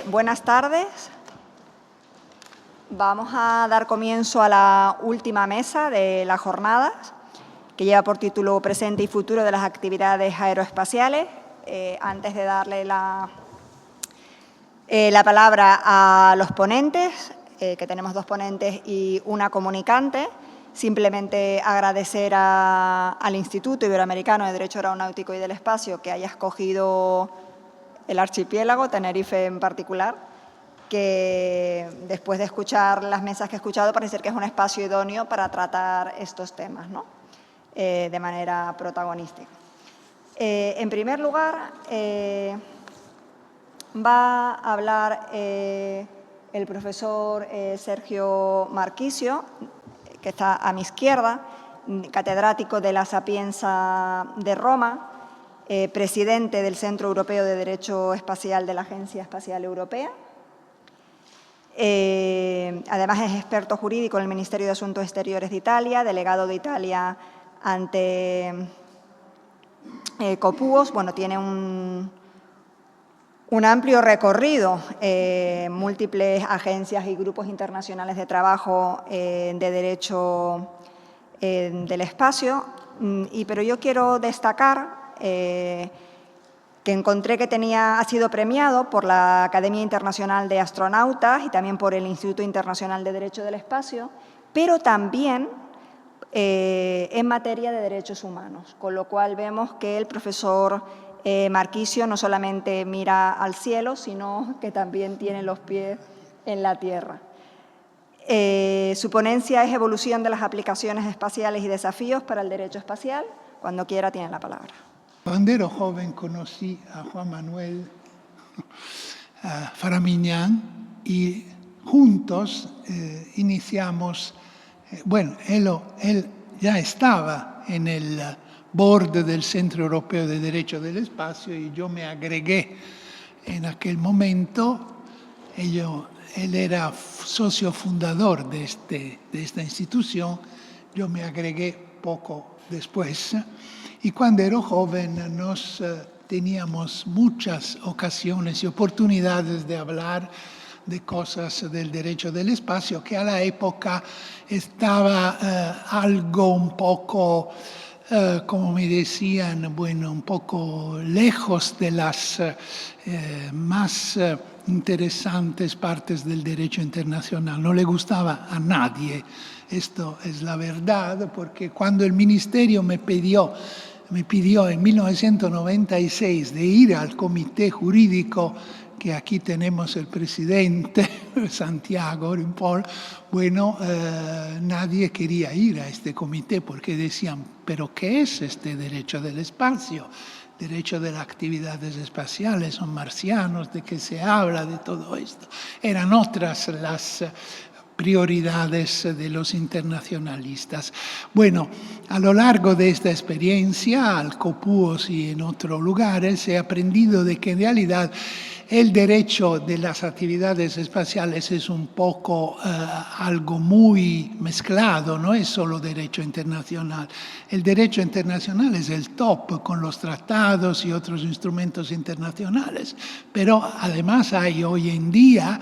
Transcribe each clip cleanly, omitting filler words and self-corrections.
Buenas tardes. Vamos a dar comienzo a la última mesa de la jornada, que lleva por título Presente y Futuro de las Actividades Aeroespaciales. Antes de darle la palabra a los ponentes, que tenemos dos ponentes y una comunicante, simplemente agradecer al Instituto Iberoamericano de Derecho Aeronáutico y del Espacio que haya escogido el archipiélago, Tenerife en particular, que después de escuchar las mesas que he escuchado parece que es un espacio idóneo para tratar estos temas, ¿no? De manera protagonística. En primer lugar, va a hablar el profesor Sergio Marchisio, que está a mi izquierda, catedrático de la Sapienza de Roma, presidente del Centro Europeo de Derecho Espacial de la Agencia Espacial Europea. Además es experto jurídico en el Ministerio de Asuntos Exteriores de Italia, delegado de Italia ante COPUOS. Bueno, tiene un amplio recorrido, múltiples agencias y grupos internacionales de trabajo de derecho del espacio, pero yo quiero destacar que encontré que ha sido premiado por la Academia Internacional de Astronautas y también por el Instituto Internacional de Derecho del Espacio, pero también en materia de derechos humanos, con lo cual vemos que el profesor Marchisio no solamente mira al cielo, sino que también tiene los pies en la tierra. Su ponencia es Evolución de las aplicaciones espaciales y desafíos para el derecho espacial. Cuando quiera, tiene la palabra. Cuando era joven conocí a Juan Manuel Faramiñán y juntos iniciamos, bueno, él ya estaba en el board del Centro Europeo de Derecho del Espacio y yo me agregué en aquel momento. Él era socio fundador de esta institución, yo me agregué poco después. Y cuando era joven teníamos muchas ocasiones y oportunidades de hablar de cosas del derecho del espacio, que a la época estaba algo un poco, como me decían, bueno, un poco lejos de las más interesantes partes del derecho internacional. No le gustaba a nadie. Esto es la verdad, porque cuando el ministerio me pidió en 1996 de ir al comité jurídico, que aquí tenemos el presidente, Santiago Rimpol, bueno, nadie quería ir a este comité porque decían, ¿pero qué es este derecho del espacio? Derecho de las actividades espaciales, son marcianos, ¿de qué se habla de todo esto? Eran otras las prioridades de los internacionalistas. Bueno, a lo largo de esta experiencia, al COPUOS y en otros lugares, he aprendido de que en realidad el derecho de las actividades espaciales es un poco algo muy mezclado, no es solo derecho internacional. El derecho internacional es el top con los tratados y otros instrumentos internacionales, pero además hay hoy en día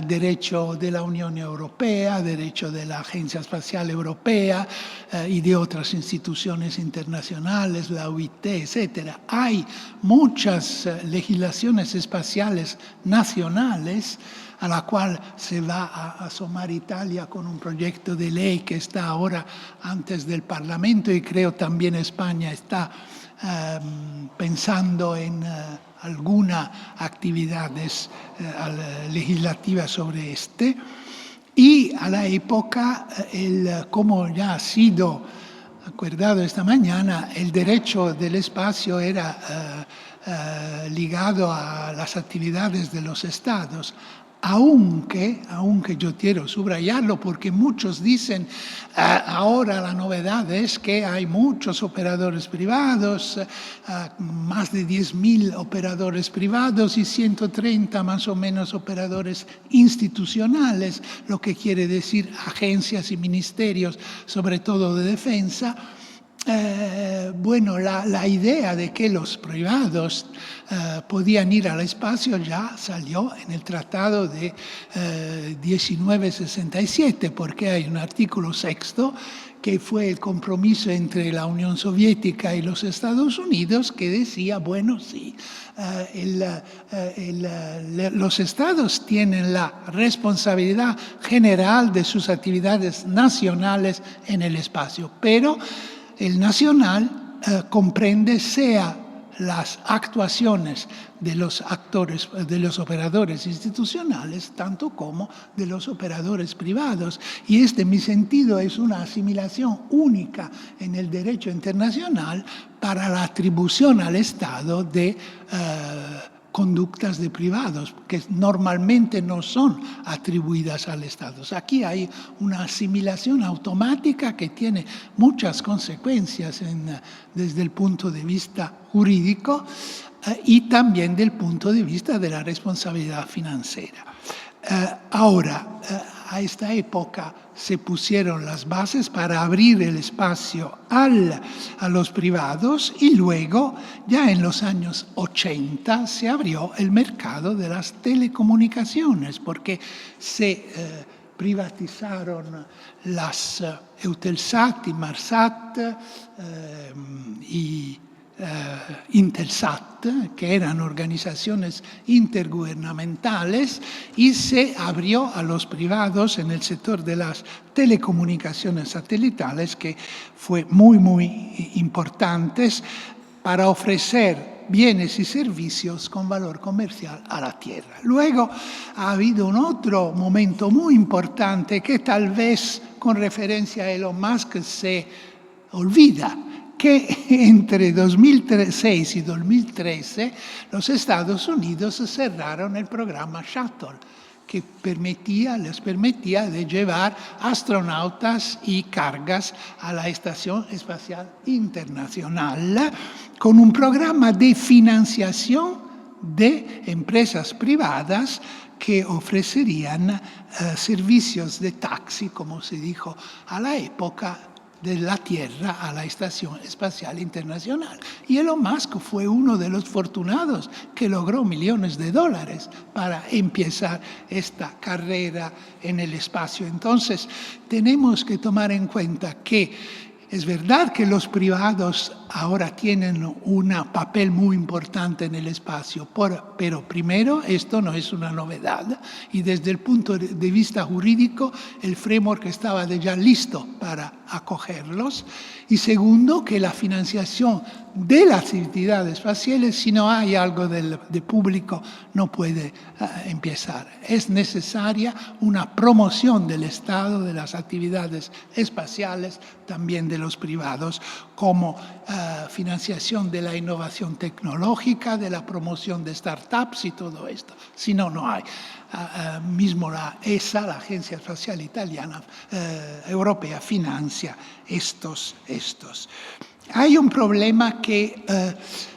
derecho de la Unión Europea, derecho de la Agencia Espacial Europea y de otras instituciones internacionales, la OIT, etc. Hay muchas legislaciones espaciales nacionales a la cual se va a asomar Italia con un proyecto de ley que está ahora antes del Parlamento y creo también España está pensando en algunas actividades legislativas sobre este. Y a la época, como ya ha sido acordado esta mañana, el derecho del espacio era ligado a las actividades de los estados, aunque yo quiero subrayarlo porque muchos dicen ahora la novedad es que hay muchos operadores privados, más de 10.000 operadores privados y 130 más o menos operadores institucionales, lo que quiere decir agencias y ministerios, sobre todo de defensa. Bueno, la idea de que los privados podían ir al espacio ya salió en el Tratado de 1967, porque hay un artículo sexto que fue el compromiso entre la Unión Soviética y los Estados Unidos, que decía, bueno, sí, los estados tienen la responsabilidad general de sus actividades nacionales en el espacio, pero el nacional comprende sea las actuaciones de los actores, de los operadores institucionales, tanto como de los operadores privados. Y en mi sentido es una asimilación única en el derecho internacional para la atribución al Estado de conductas de privados que normalmente no son atribuidas al Estado. Aquí hay una asimilación automática que tiene muchas consecuencias desde el punto de vista jurídico y también del punto de vista de la responsabilidad financiera. Ahora, a esta época se pusieron las bases para abrir el espacio a los privados y luego, ya en los años 80, se abrió el mercado de las telecomunicaciones porque se privatizaron las Eutelsat, Inmarsat y Intelsat, que eran organizaciones intergubernamentales, y se abrió a los privados en el sector de las telecomunicaciones satelitales, que fue muy, muy importantes para ofrecer bienes y servicios con valor comercial a la Tierra. Luego ha habido un otro momento muy importante que tal vez con referencia a Elon Musk se olvida, que entre 2006 y 2013 los Estados Unidos cerraron el programa Shuttle, que les permitía de llevar astronautas y cargas a la Estación Espacial Internacional con un programa de financiación de empresas privadas que ofrecerían servicios de taxi, como se dijo a la época, de la Tierra a la Estación Espacial Internacional. Y Elon Musk fue uno de los fortunados que logró millones de dólares para empezar esta carrera en el espacio. Entonces, tenemos que tomar en cuenta que es verdad que los privados ahora tienen un papel muy importante en el espacio, pero primero, esto no es una novedad y desde el punto de vista jurídico el framework estaba ya listo para acogerlos. Y segundo, que la financiación de las actividades espaciales, si no hay algo de público, no puede empezar. Es necesaria una promoción del Estado de las actividades espaciales, también de los privados, como financiación de la innovación tecnológica, de la promoción de startups y todo esto. Si no, no hay. Mismo la ESA, la Agencia Espacial Italiana, Europea, financia estos. Hay un problema que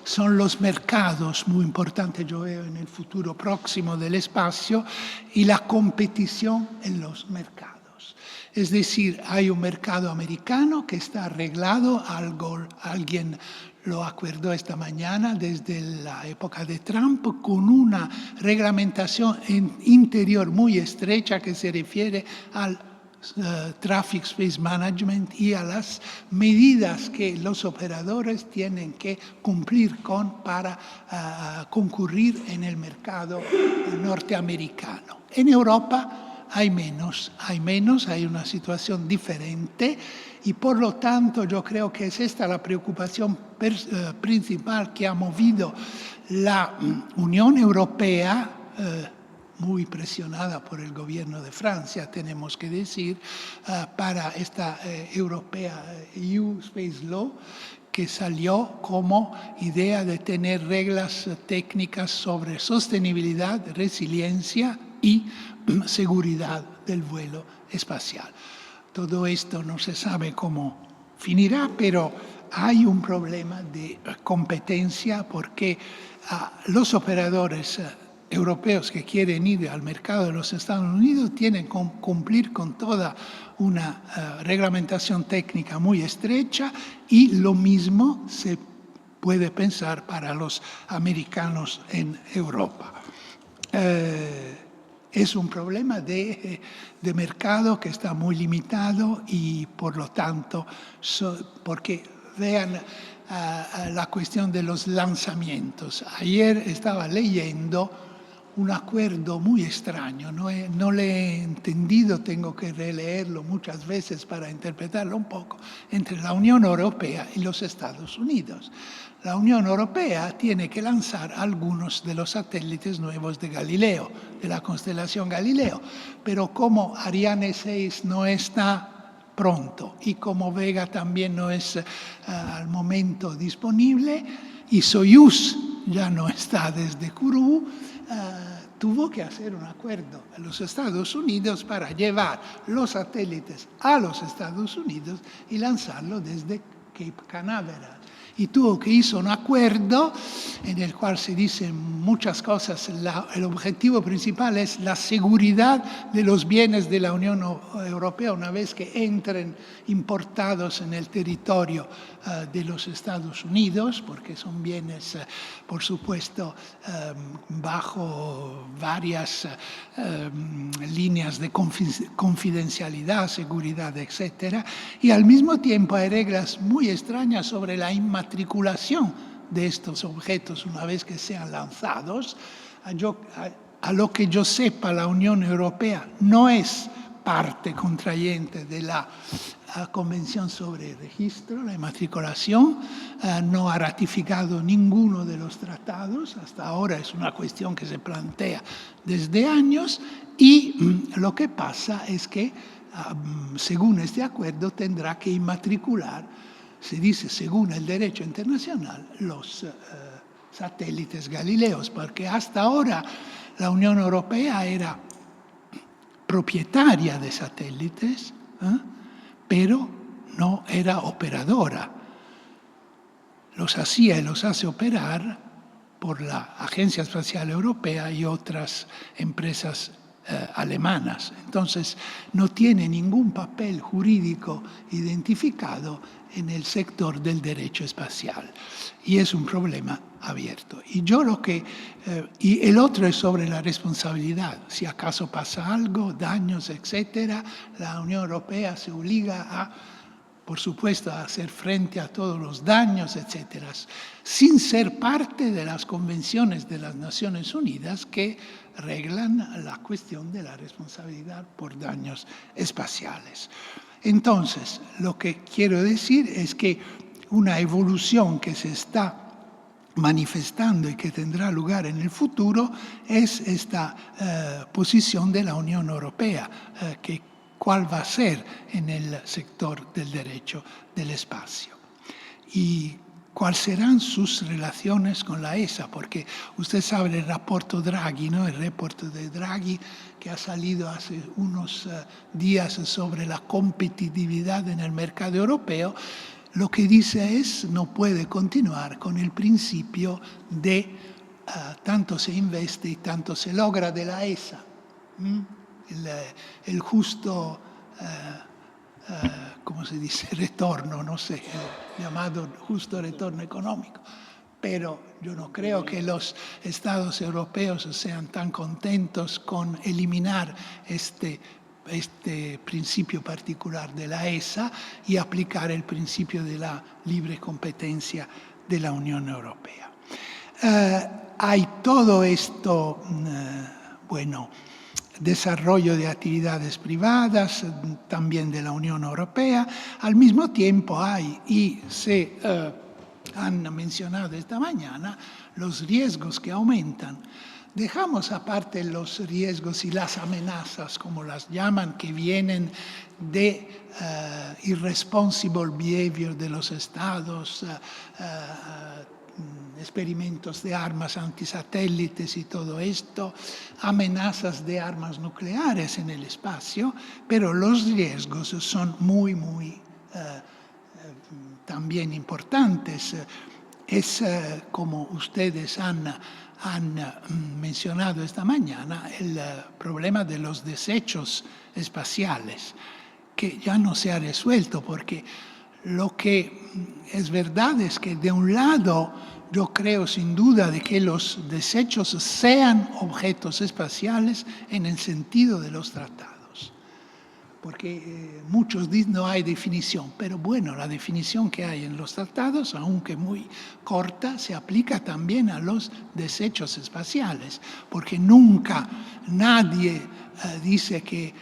son los mercados, muy importante yo veo en el futuro próximo del espacio, y la competición en los mercados. Es decir, hay un mercado americano que está arreglado, alguien lo acordó esta mañana desde la época de Trump, con una reglamentación interior muy estrecha que se refiere al Traffic Space Management y a las medidas que los operadores tienen que cumplir para concurrir en el mercado norteamericano. En Europa hay menos, hay una situación diferente y por lo tanto yo creo que es esta la preocupación principal que ha movido la Unión Europea, muy presionada por el gobierno de Francia, tenemos que decir, para esta EU Space Law, que salió como idea de tener reglas técnicas sobre sostenibilidad, resiliencia y seguridad del vuelo espacial. Todo esto no se sabe cómo finirá, pero hay un problema de competencia porque los operadores europeos que quieren ir al mercado de los Estados Unidos tienen que cumplir con toda una reglamentación técnica muy estrecha, y lo mismo se puede pensar para los americanos en Europa. Es un problema de mercado que está muy limitado, y por lo tanto, porque vean la cuestión de los lanzamientos. Ayer estaba leyendo un acuerdo muy extraño, no lo he entendido, tengo que releerlo muchas veces para interpretarlo un poco, entre la Unión Europea y los Estados Unidos. La Unión Europea tiene que lanzar algunos de los satélites nuevos de Galileo, de la constelación Galileo, pero como Ariane 6 no está pronto y como Vega también no es al momento disponible, y Soyuz ya no está desde Kourou, tuvo que hacer un acuerdo a los Estados Unidos para llevar los satélites a los Estados Unidos y lanzarlo desde Cape Canaveral. Y tuvo que hizo un acuerdo en el cual se dicen muchas cosas. El objetivo principal es la seguridad de los bienes de la Unión Europea una vez que entren importados en el territorio de los Estados Unidos, porque son bienes, por supuesto, bajo varias líneas de confidencialidad, seguridad, etc. Y al mismo tiempo hay reglas muy extrañas sobre la inmatriculación de estos objetos una vez que sean lanzados. A lo que yo sepa, la Unión Europea no es parte contrayente de la Convención sobre el Registro, la inmatriculación, no ha ratificado ninguno de los tratados, hasta ahora es una cuestión que se plantea desde años, y lo que pasa es que, según este acuerdo, tendrá que inmatricular, se dice según el derecho internacional, los satélites Galileos, porque hasta ahora la Unión Europea era propietaria de satélites, pero no era operadora. Los hacía y los hace operar por la Agencia Espacial Europea y otras empresas alemanas. Entonces, no tiene ningún papel jurídico identificado en el sector del derecho espacial. Y es un problema abierto. Y el otro es sobre la responsabilidad. Si acaso pasa algo, daños, etcétera, la Unión Europea se obliga a, por supuesto, a hacer frente a todos los daños, etcétera, sin ser parte de las convenciones de las Naciones Unidas que reglan la cuestión de la responsabilidad por daños espaciales. Entonces, lo que quiero decir es que una evolución que se está manifestando y que tendrá lugar en el futuro es esta posición de la Unión Europea, cuál va a ser en el sector del derecho del espacio. Y cuáles serán sus relaciones con la ESA, porque usted sabe el reporte Draghi, ¿no? El reporte de Draghi que ha salido hace unos días sobre la competitividad en el mercado europeo, lo que dice es no puede continuar con el principio de tanto se investe y tanto se logra de la ESA. El justo, ¿cómo se dice? Retorno, no sé, llamado justo retorno económico. Pero yo no creo que los estados europeos sean tan contentos con eliminar este principio particular de la ESA y aplicar el principio de la libre competencia de la Unión Europea. Hay todo esto, desarrollo de actividades privadas, también de la Unión Europea. Al mismo tiempo hay, y se han mencionado esta mañana, los riesgos que aumentan. Dejamos aparte los riesgos y las amenazas, como las llaman, que vienen de irresponsible behavior de los estados, experimentos de armas antisatélites y todo esto, amenazas de armas nucleares en el espacio, pero los riesgos son muy también importantes. es, como ustedes han mencionado esta mañana, el problema de los desechos espaciales, que ya no se ha resuelto, porque lo que es verdad es que de un lado yo creo sin duda de que los desechos sean objetos espaciales en el sentido de los tratados, porque muchos dicen no hay definición, pero bueno, la definición que hay en los tratados, aunque muy corta, se aplica también a los desechos espaciales, porque nunca nadie dice que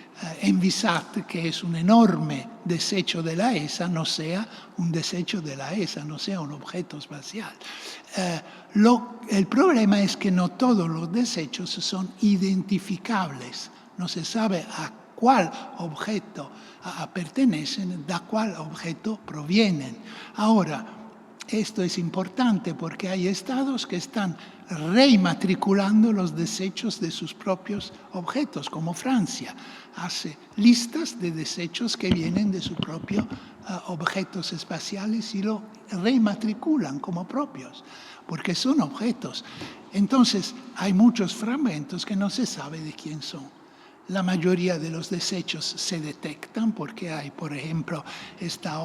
Envisat, que es un enorme desecho de la ESA, no sea un desecho de la ESA, no sea un objeto espacial. El problema es que no todos los desechos son identificables, no se sabe a cuál objeto pertenecen, de cuál objeto provienen. Ahora, esto es importante porque hay estados que están reinmatriculando los desechos de sus propios objetos, como Francia. Hace listas de desechos que vienen de sus propios objetos espaciales y lo reinmatriculan como propios, porque son objetos. Entonces, hay muchos fragmentos que no se sabe de quién son. La mayoría de los desechos se detectan porque hay, por ejemplo, esta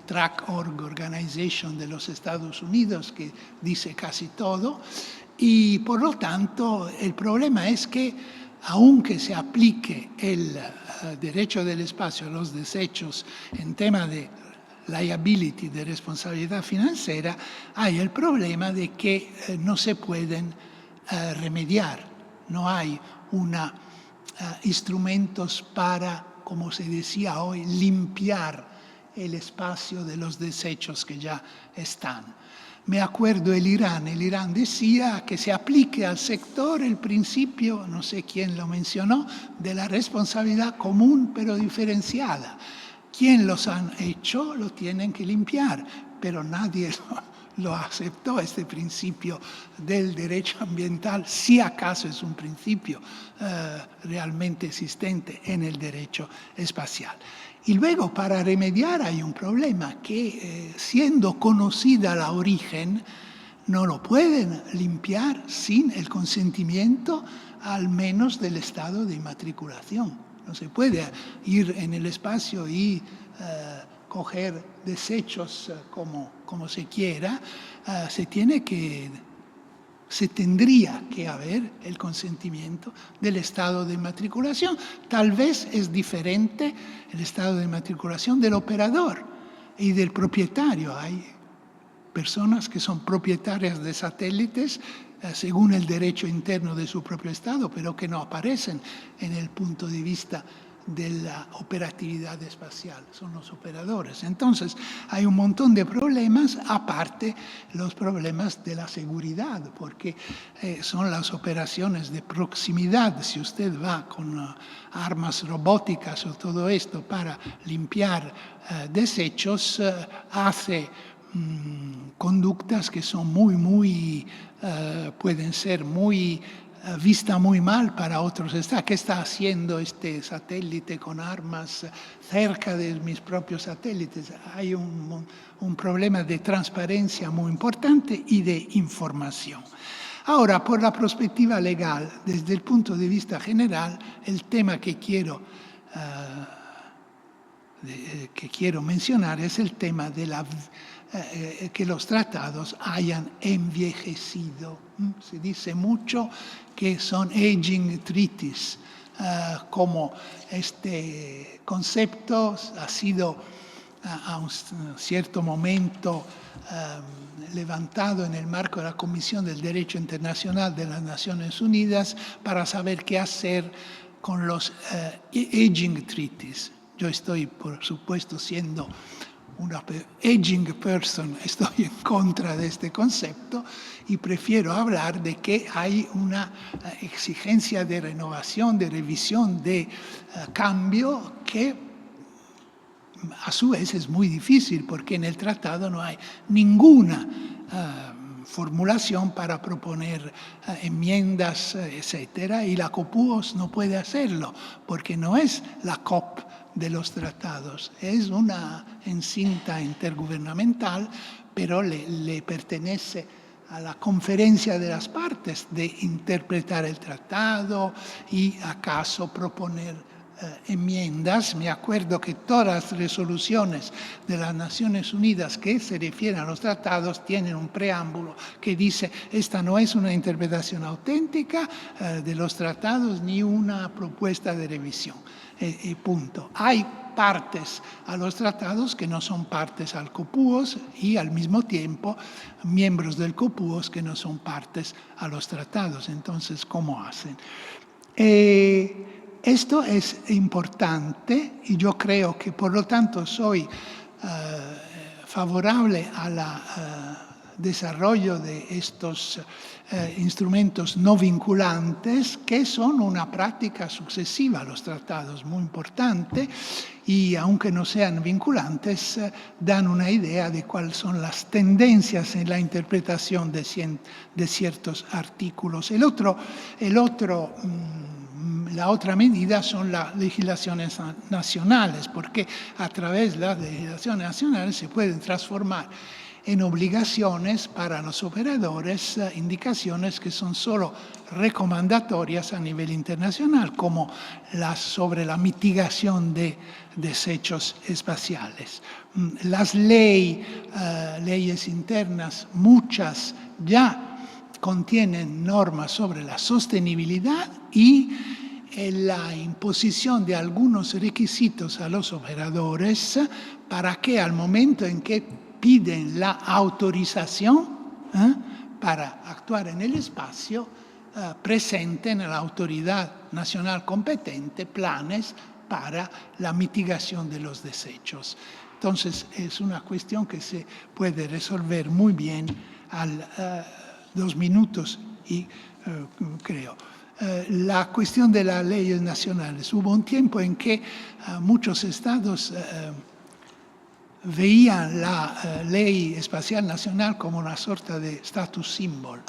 Track Org Organization de los Estados Unidos que dice casi todo. Y por lo tanto, el problema es que, aunque se aplique el derecho del espacio a los desechos en tema de liability, de responsabilidad financiera, hay el problema de que no se pueden remediar. No hay instrumentos para, como se decía hoy, limpiar el espacio de los desechos que ya están. Me acuerdo el Irán decía que se aplique al sector el principio, no sé quién lo mencionó, de la responsabilidad común pero diferenciada. Quien los han hecho lo tienen que limpiar, pero nadie lo aceptó, este principio del derecho ambiental, si acaso es un principio realmente existente en el derecho espacial. Y luego, para remediar, hay un problema que, siendo conocida la origen, no lo pueden limpiar sin el consentimiento al menos del estado de inmatriculación. No se puede ir en el espacio y coger desechos como se quiera, se tendría que haber el consentimiento del estado de matriculación. Tal vez es diferente el estado de matriculación del operador y del propietario. Hay personas que son propietarias de satélites según el derecho interno de su propio estado, pero que no aparecen en el punto de vista de la operatividad espacial, son los operadores. Entonces, hay un montón de problemas, aparte los problemas de la seguridad, porque son las operaciones de proximidad. Si usted va con armas robóticas o todo esto para limpiar desechos, hace conductas que son pueden ser vista muy mal para otros. ¿Qué está haciendo este satélite con armas cerca de mis propios satélites? Hay un problema de transparencia muy importante y de información. Ahora, por la perspectiva legal, desde el punto de vista general, el tema que quiero mencionar es el tema de que los tratados hayan envejecido. Se dice mucho que son aging treaties, como este concepto ha sido a un cierto momento levantado en el marco de la Comisión del Derecho Internacional de las Naciones Unidas para saber qué hacer con los aging treaties. Yo estoy, por supuesto, siendo una aging person, estoy en contra de este concepto y prefiero hablar de que hay una exigencia de renovación, de revisión, de cambio que a su vez es muy difícil porque en el tratado no hay ninguna formulación para proponer enmiendas, etcétera, y la COPUOS no puede hacerlo porque no es la COP de los tratados, es una encinta intergubernamental, pero le pertenece a la conferencia de las partes de interpretar el tratado y acaso proponer enmiendas. Me acuerdo que todas las resoluciones de las Naciones Unidas que se refieren a los tratados tienen un preámbulo que dice: esta no es una interpretación auténtica de los tratados ni una propuesta de revisión. Punto. Hay partes a los tratados que no son partes al COPUOS y al mismo tiempo miembros del COPUOS que no son partes a los tratados. Entonces, ¿cómo hacen? Esto es importante y yo creo que por lo tanto soy favorable al desarrollo de estos instrumentos no vinculantes, que son una práctica sucesiva a los tratados muy importante y aunque no sean vinculantes, dan una idea de cuáles son las tendencias en la interpretación de ciertos artículos. La otra medida son las legislaciones nacionales, porque a través de las legislaciones nacionales se pueden transformar en obligaciones para los operadores, indicaciones que son solo recomendatorias a nivel internacional, como las sobre la mitigación de desechos espaciales. Las leyes internas, muchas ya contienen normas sobre la sostenibilidad y la imposición de algunos requisitos a los operadores para que al momento en que piden la autorización para actuar en el espacio, presenten a la autoridad nacional competente planes para la mitigación de los desechos. Entonces, es una cuestión que se puede resolver muy bien a 2 minutos y creo. La cuestión de las leyes nacionales. Hubo un tiempo en que muchos estados veían la ley espacial nacional como una sorta de status symbol.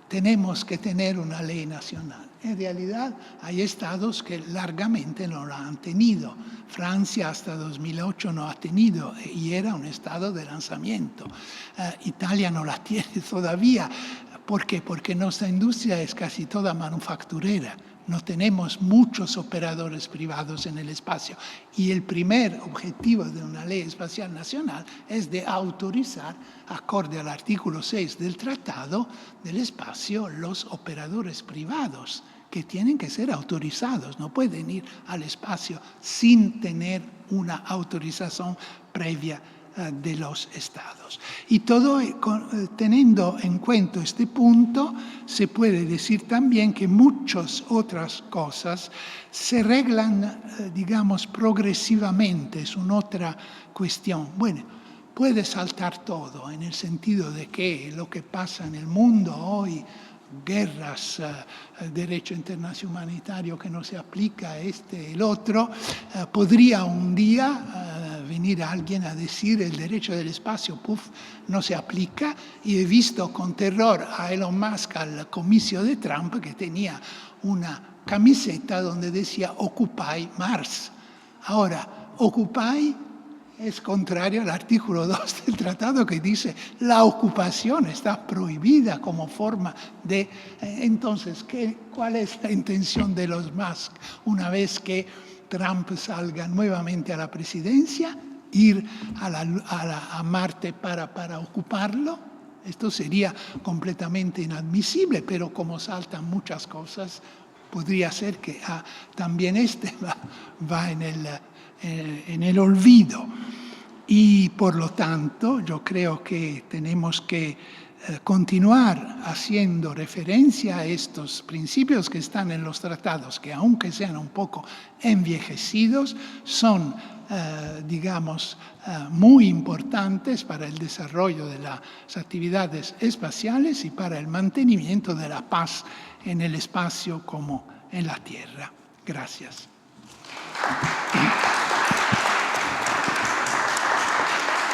Tenemos que tener una ley nacional. En realidad hay estados que largamente no la han tenido. Francia hasta 2008 no ha tenido y era un estado de lanzamiento. Italia no la tiene todavía. ¿Por qué? Porque nuestra industria es casi toda manufacturera. No tenemos muchos operadores privados en el espacio. Y el primer objetivo de una ley espacial nacional es de autorizar, acorde al artículo 6 del Tratado del Espacio, los operadores privados, que tienen que ser autorizados. No pueden ir al espacio sin tener una autorización previa de los estados. Y todo teniendo en cuenta este punto, se puede decir también que muchas otras cosas se arreglan, digamos, progresivamente. Es una otra cuestión. Bueno, puede saltar todo en el sentido de que lo que pasa en el mundo hoy, guerras, derecho internacional humanitario que no se aplica, el otro, podría un día venir alguien a decir el derecho del espacio, no se aplica, y he visto con terror a Elon Musk al comicio de Trump que tenía una camiseta donde decía Occupy Mars. Ahora, Occupy es contrario al artículo 2 del tratado que dice la ocupación está prohibida como forma de... Entonces, ¿cuál es la intención de los Musk una vez que Trump salga nuevamente a la presidencia? ¿Ir a Marte para ocuparlo? Esto sería completamente inadmisible, pero como saltan muchas cosas, podría ser que también va en el olvido. Y por lo tanto, yo creo que tenemos que continuar haciendo referencia a estos principios que están en los tratados, que aunque sean un poco envejecidos, son, digamos, muy importantes para el desarrollo de las actividades espaciales y para el mantenimiento de la paz en el espacio como en la Tierra. Gracias.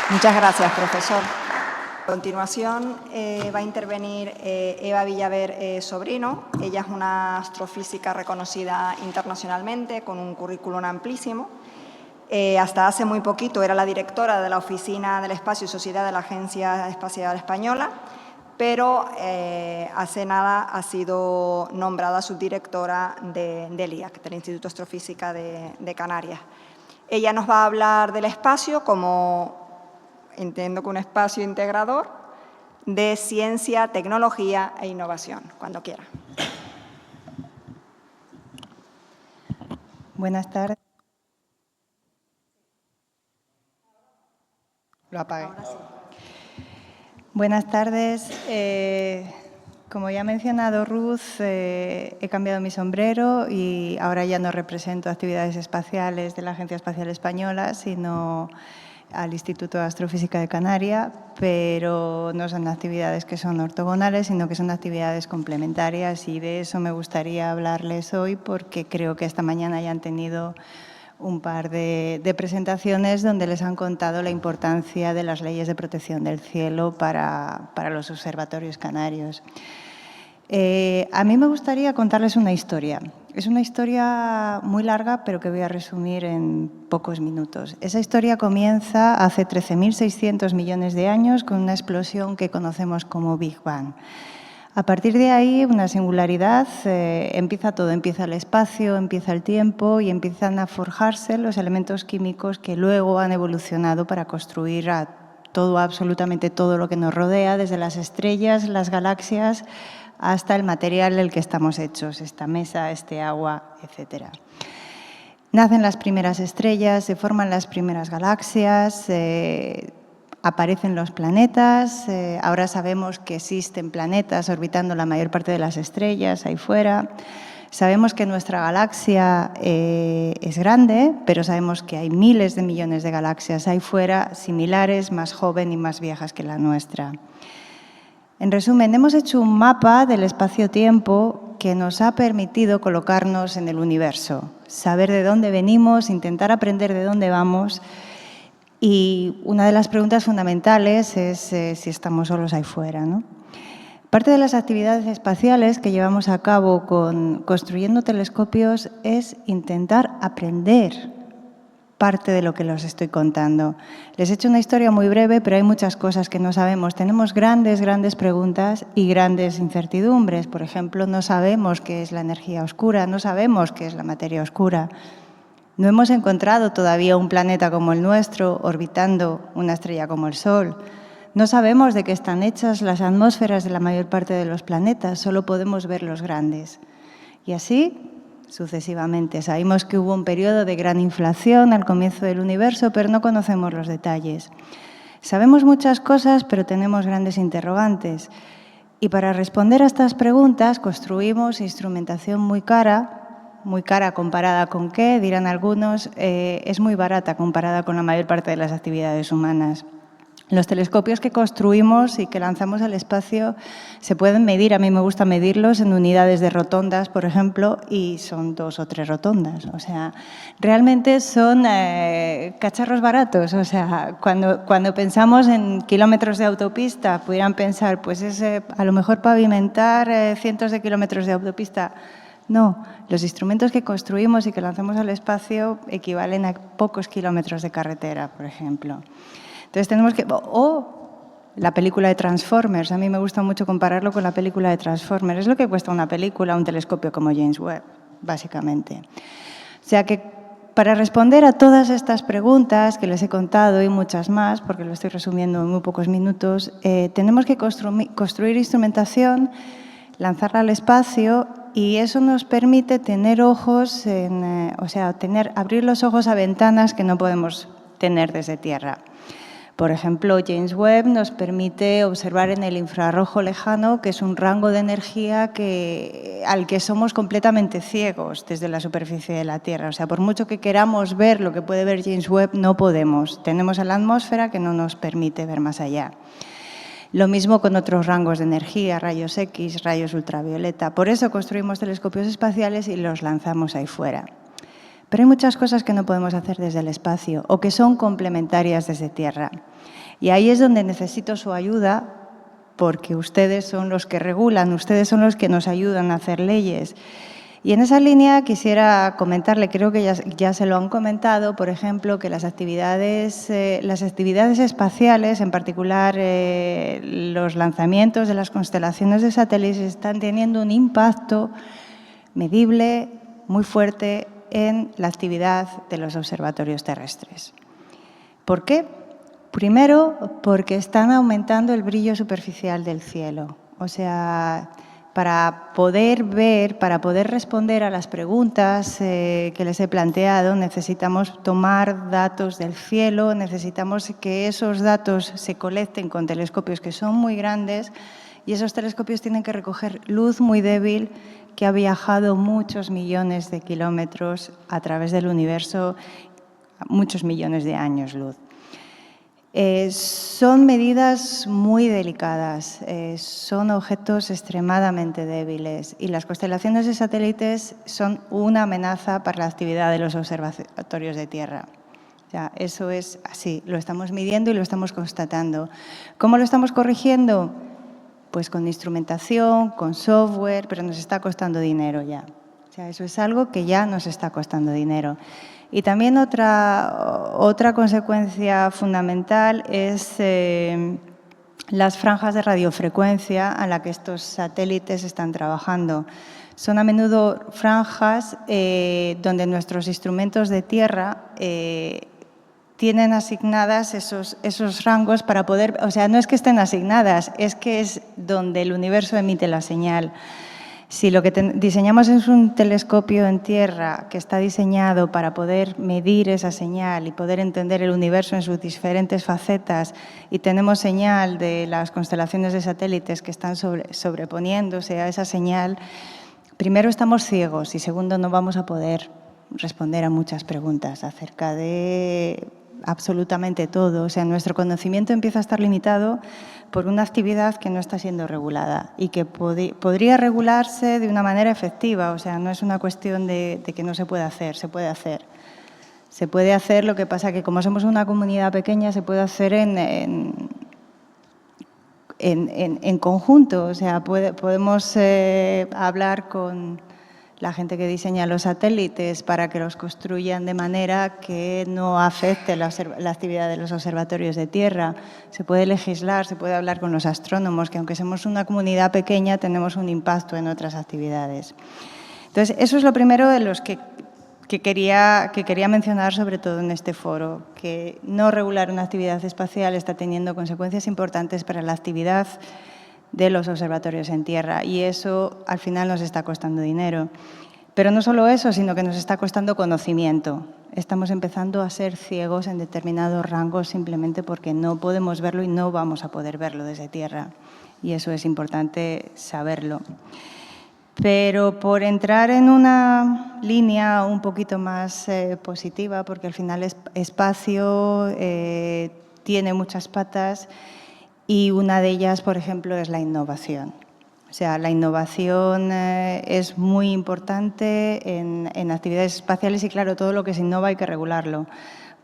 Muchas gracias, profesor. A continuación va a intervenir Eva Villaver Sobrino. Ella es una astrofísica reconocida internacionalmente con un currículum amplísimo. Hasta hace muy poquito era la directora de la Oficina del Espacio y Sociedad de la Agencia Espacial Española, pero hace nada ha sido nombrada subdirectora del IAC, del Instituto de Astrofísica de Canarias. Ella nos va a hablar del espacio como, entiendo que un espacio integrador de ciencia, tecnología e innovación, cuando quiera. Buenas tardes. Lo apagué. Ahora sí. Buenas tardes. Como ya ha mencionado Ruth, he cambiado mi sombrero y ahora ya no represento actividades espaciales de la Agencia Espacial Española, sino al Instituto de Astrofísica de Canarias, pero no son actividades que son ortogonales, sino que son actividades complementarias, y de eso me gustaría hablarles hoy porque creo que esta mañana ya han tenido un par de presentaciones donde les han contado la importancia de las leyes de protección del cielo para los observatorios canarios. A mí me gustaría contarles una historia. Es una historia muy larga, pero que voy a resumir en pocos minutos. Esa historia comienza hace 13.600 millones de años con una explosión que conocemos como Big Bang. A partir de ahí, una singularidad, empieza todo, empieza el espacio, empieza el tiempo y empiezan a forjarse los elementos químicos que luego han evolucionado para construir a todo, absolutamente todo lo que nos rodea, desde las estrellas, las galaxias, hasta el material del que estamos hechos, esta mesa, este agua, etc. Nacen las primeras estrellas, se forman las primeras galaxias, aparecen los planetas, ahora sabemos que existen planetas orbitando la mayor parte de las estrellas ahí fuera. Sabemos que nuestra galaxia es grande, pero sabemos que hay miles de millones de galaxias ahí fuera, similares, más jóvenes y más viejas que la nuestra. En resumen, hemos hecho un mapa del espacio-tiempo que nos ha permitido colocarnos en el universo, saber de dónde venimos, intentar aprender de dónde vamos. Y una de las preguntas fundamentales es si estamos solos ahí fuera, ¿no? Parte de las actividades espaciales que llevamos a cabo construyendo telescopios es intentar aprender parte de lo que les estoy contando. Les he hecho una historia muy breve, pero hay muchas cosas que no sabemos. Tenemos grandes preguntas y grandes incertidumbres. Por ejemplo, no sabemos qué es la energía oscura, no sabemos qué es la materia oscura. No hemos encontrado todavía un planeta como el nuestro orbitando una estrella como el Sol. No sabemos de qué están hechas las atmósferas de la mayor parte de los planetas, solo podemos ver los grandes. Y así sucesivamente. Sabemos que hubo un periodo de gran inflación al comienzo del universo, pero no conocemos los detalles. Sabemos muchas cosas, pero tenemos grandes interrogantes. Y para responder a estas preguntas construimos instrumentación muy cara comparada con qué, dirán algunos, es muy barata comparada con la mayor parte de las actividades humanas. Los telescopios que construimos y que lanzamos al espacio se pueden medir, a mí me gusta medirlos en unidades de rotondas, por ejemplo, y son 2 o 3 rotondas. O sea, realmente son cacharros baratos. O sea, cuando pensamos en kilómetros de autopista, pudieran pensar, pues es a lo mejor pavimentar cientos de kilómetros de autopista. No, los instrumentos que construimos y que lanzamos al espacio equivalen a pocos kilómetros de carretera, por ejemplo. Entonces tenemos que... la película de Transformers, a mí me gusta mucho compararlo con la película de Transformers. Es lo que cuesta una película, un telescopio como James Webb, básicamente. O sea que para responder a todas estas preguntas que les he contado y muchas más, porque lo estoy resumiendo en muy pocos minutos, tenemos que construir instrumentación, lanzarla al espacio, y eso nos permite tener ojos, abrir los ojos a ventanas que no podemos tener desde Tierra. Por ejemplo, James Webb nos permite observar en el infrarrojo lejano, que es un rango de energía al que somos completamente ciegos desde la superficie de la Tierra. O sea, por mucho que queramos ver lo que puede ver James Webb, no podemos. Tenemos la atmósfera que no nos permite ver más allá. Lo mismo con otros rangos de energía, rayos X, rayos ultravioleta. Por eso construimos telescopios espaciales y los lanzamos ahí fuera. Pero hay muchas cosas que no podemos hacer desde el espacio o que son complementarias desde Tierra. Y ahí es donde necesito su ayuda, porque ustedes son los que regulan, ustedes son los que nos ayudan a hacer leyes. Y en esa línea quisiera comentarle, creo que ya se lo han comentado, por ejemplo, que las actividades espaciales, en particular los lanzamientos de las constelaciones de satélites, están teniendo un impacto medible muy fuerte en la actividad de los observatorios terrestres. ¿Por qué? Primero, porque están aumentando el brillo superficial del cielo. O sea, para poder ver, para poder responder a las preguntas que les he planteado, necesitamos tomar datos del cielo, necesitamos que esos datos se colecten con telescopios que son muy grandes y esos telescopios tienen que recoger luz muy débil que ha viajado muchos millones de kilómetros a través del universo, muchos millones de años luz. Son medidas muy delicadas, son objetos extremadamente débiles y las constelaciones de satélites son una amenaza para la actividad de los observatorios de tierra. O sea, eso es así, lo estamos midiendo y lo estamos constatando. ¿Cómo lo estamos corrigiendo? Pues con instrumentación, con software, pero nos está costando dinero ya. O sea, eso es algo que ya nos está costando dinero. Y también otra consecuencia fundamental es las franjas de radiofrecuencia a las que estos satélites están trabajando. Son a menudo franjas donde nuestros instrumentos de tierra tienen asignadas esos rangos para poder… O sea, no es que estén asignadas, es que es donde el universo emite la señal. Si lo que diseñamos es un telescopio en tierra que está diseñado para poder medir esa señal y poder entender el universo en sus diferentes facetas y tenemos señal de las constelaciones de satélites que están sobreponiéndose a esa señal, primero estamos ciegos y segundo no vamos a poder responder a muchas preguntas acerca de absolutamente todo. O sea, nuestro conocimiento empieza a estar limitado por una actividad que no está siendo regulada y que podría regularse de una manera efectiva. O sea, no es una cuestión de que no se puede hacer, se puede hacer. Se puede hacer, lo que pasa que como somos una comunidad pequeña, se puede hacer en conjunto. O sea, podemos hablar con la gente que diseña los satélites para que los construyan de manera que no afecte la actividad de los observatorios de tierra. Se puede legislar, se puede hablar con los astrónomos, que aunque somos una comunidad pequeña, tenemos un impacto en otras actividades. Entonces, eso es lo primero de los que quería mencionar, sobre todo en este foro, que no regular una actividad espacial está teniendo consecuencias importantes para la actividad de los observatorios en tierra y eso al final nos está costando dinero. Pero no solo eso, sino que nos está costando conocimiento. Estamos empezando a ser ciegos en determinados rangos simplemente porque no podemos verlo y no vamos a poder verlo desde tierra. Y eso es importante saberlo. Pero por entrar en una línea un poquito más positiva, porque al final el espacio tiene muchas patas, y una de ellas, por ejemplo, es la innovación. O sea, la innovación es muy importante en actividades espaciales y, claro, todo lo que se innova hay que regularlo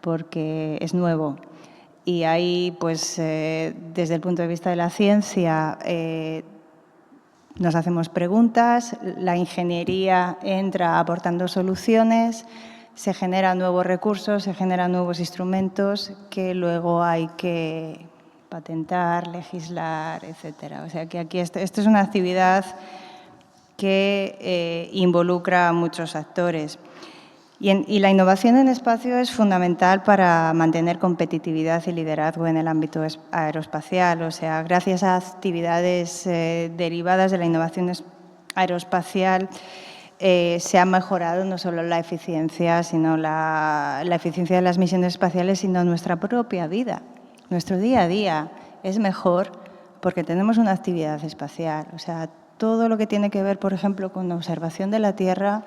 porque es nuevo. Y ahí, pues, desde el punto de vista de la ciencia, nos hacemos preguntas, la ingeniería entra aportando soluciones, se generan nuevos recursos, se generan nuevos instrumentos que luego hay que patentar, legislar, etcétera. O sea que aquí esto es una actividad que involucra a muchos actores. Y la innovación en espacio es fundamental para mantener competitividad y liderazgo en el ámbito aeroespacial. O sea, gracias a actividades derivadas de la innovación aeroespacial se ha mejorado no solo la eficiencia, sino la eficiencia de las misiones espaciales, sino nuestra propia vida. Nuestro día a día es mejor porque tenemos una actividad espacial. O sea, todo lo que tiene que ver, por ejemplo, con la observación de la Tierra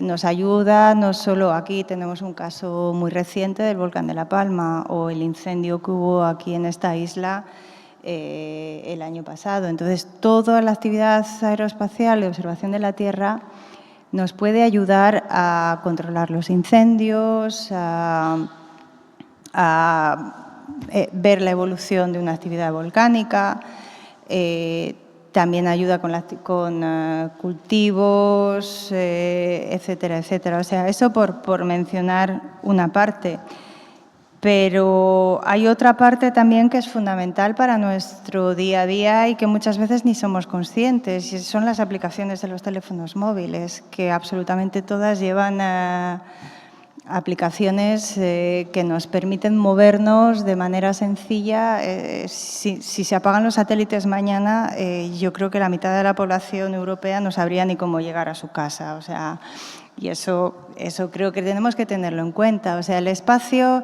nos ayuda. No solo aquí tenemos un caso muy reciente del volcán de La Palma o el incendio que hubo aquí en esta isla el año pasado. Entonces, toda la actividad aeroespacial de observación de la Tierra nos puede ayudar a controlar los incendios, a ver la evolución de una actividad volcánica. También ayuda con cultivos, etcétera, etcétera. O sea, eso por mencionar una parte. Pero hay otra parte también que es fundamental para nuestro día a día y que muchas veces ni somos conscientes, y son las aplicaciones de los teléfonos móviles, que absolutamente todas llevan aplicaciones que nos permiten movernos de manera sencilla. Si se apagan los satélites mañana, yo creo que la mitad de la población europea no sabría ni cómo llegar a su casa. O sea, y eso creo que tenemos que tenerlo en cuenta. O sea, el espacio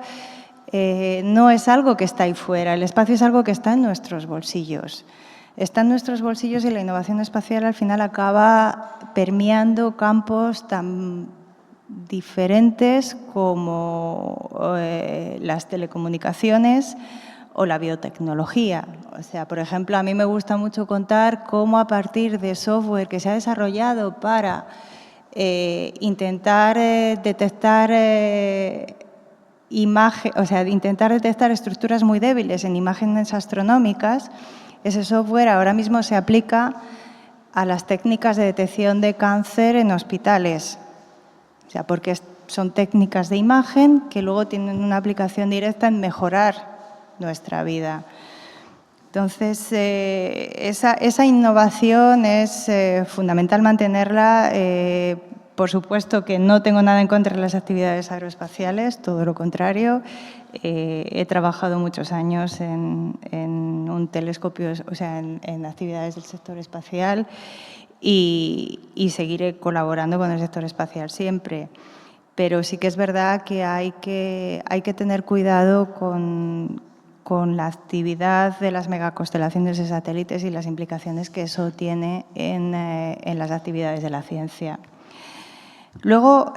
no es algo que está ahí fuera, el espacio es algo que está en nuestros bolsillos. Está en nuestros bolsillos y la innovación espacial al final acaba permeando campos tan diferentes como las telecomunicaciones o la biotecnología. O sea, por ejemplo, a mí me gusta mucho contar cómo a partir de software que se ha desarrollado para intentar detectar intentar detectar estructuras muy débiles en imágenes astronómicas, ese software ahora mismo se aplica a las técnicas de detección de cáncer en hospitales. O sea, porque son técnicas de imagen que luego tienen una aplicación directa en mejorar nuestra vida. Entonces, esa innovación es fundamental mantenerla. Por supuesto que no tengo nada en contra de las actividades aeroespaciales, todo lo contrario. He trabajado muchos años en un telescopio, o sea, en actividades del sector espacial y seguiré colaborando con el sector espacial siempre. Pero sí que es verdad que hay que tener cuidado con la actividad de las megaconstelaciones de satélites y las implicaciones que eso tiene en las actividades de la ciencia. Luego,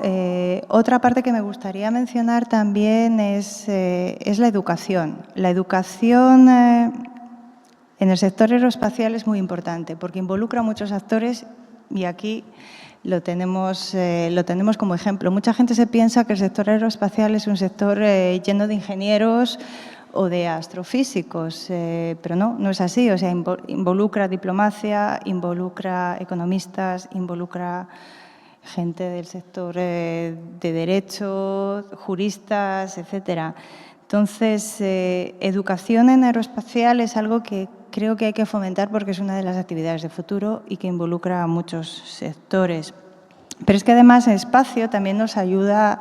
otra parte que me gustaría mencionar también es la educación. La educación en el sector aeroespacial es muy importante porque involucra a muchos actores y aquí lo tenemos como ejemplo. Mucha gente se piensa que el sector aeroespacial es un sector lleno de ingenieros o de astrofísicos, pero no es así. O sea, involucra diplomacia, involucra economistas, involucra gente del sector de derecho, juristas, etcétera. Entonces, educación en aeroespacial es algo que creo que hay que fomentar porque es una de las actividades de futuro y que involucra a muchos sectores. Pero es que además el espacio también nos ayuda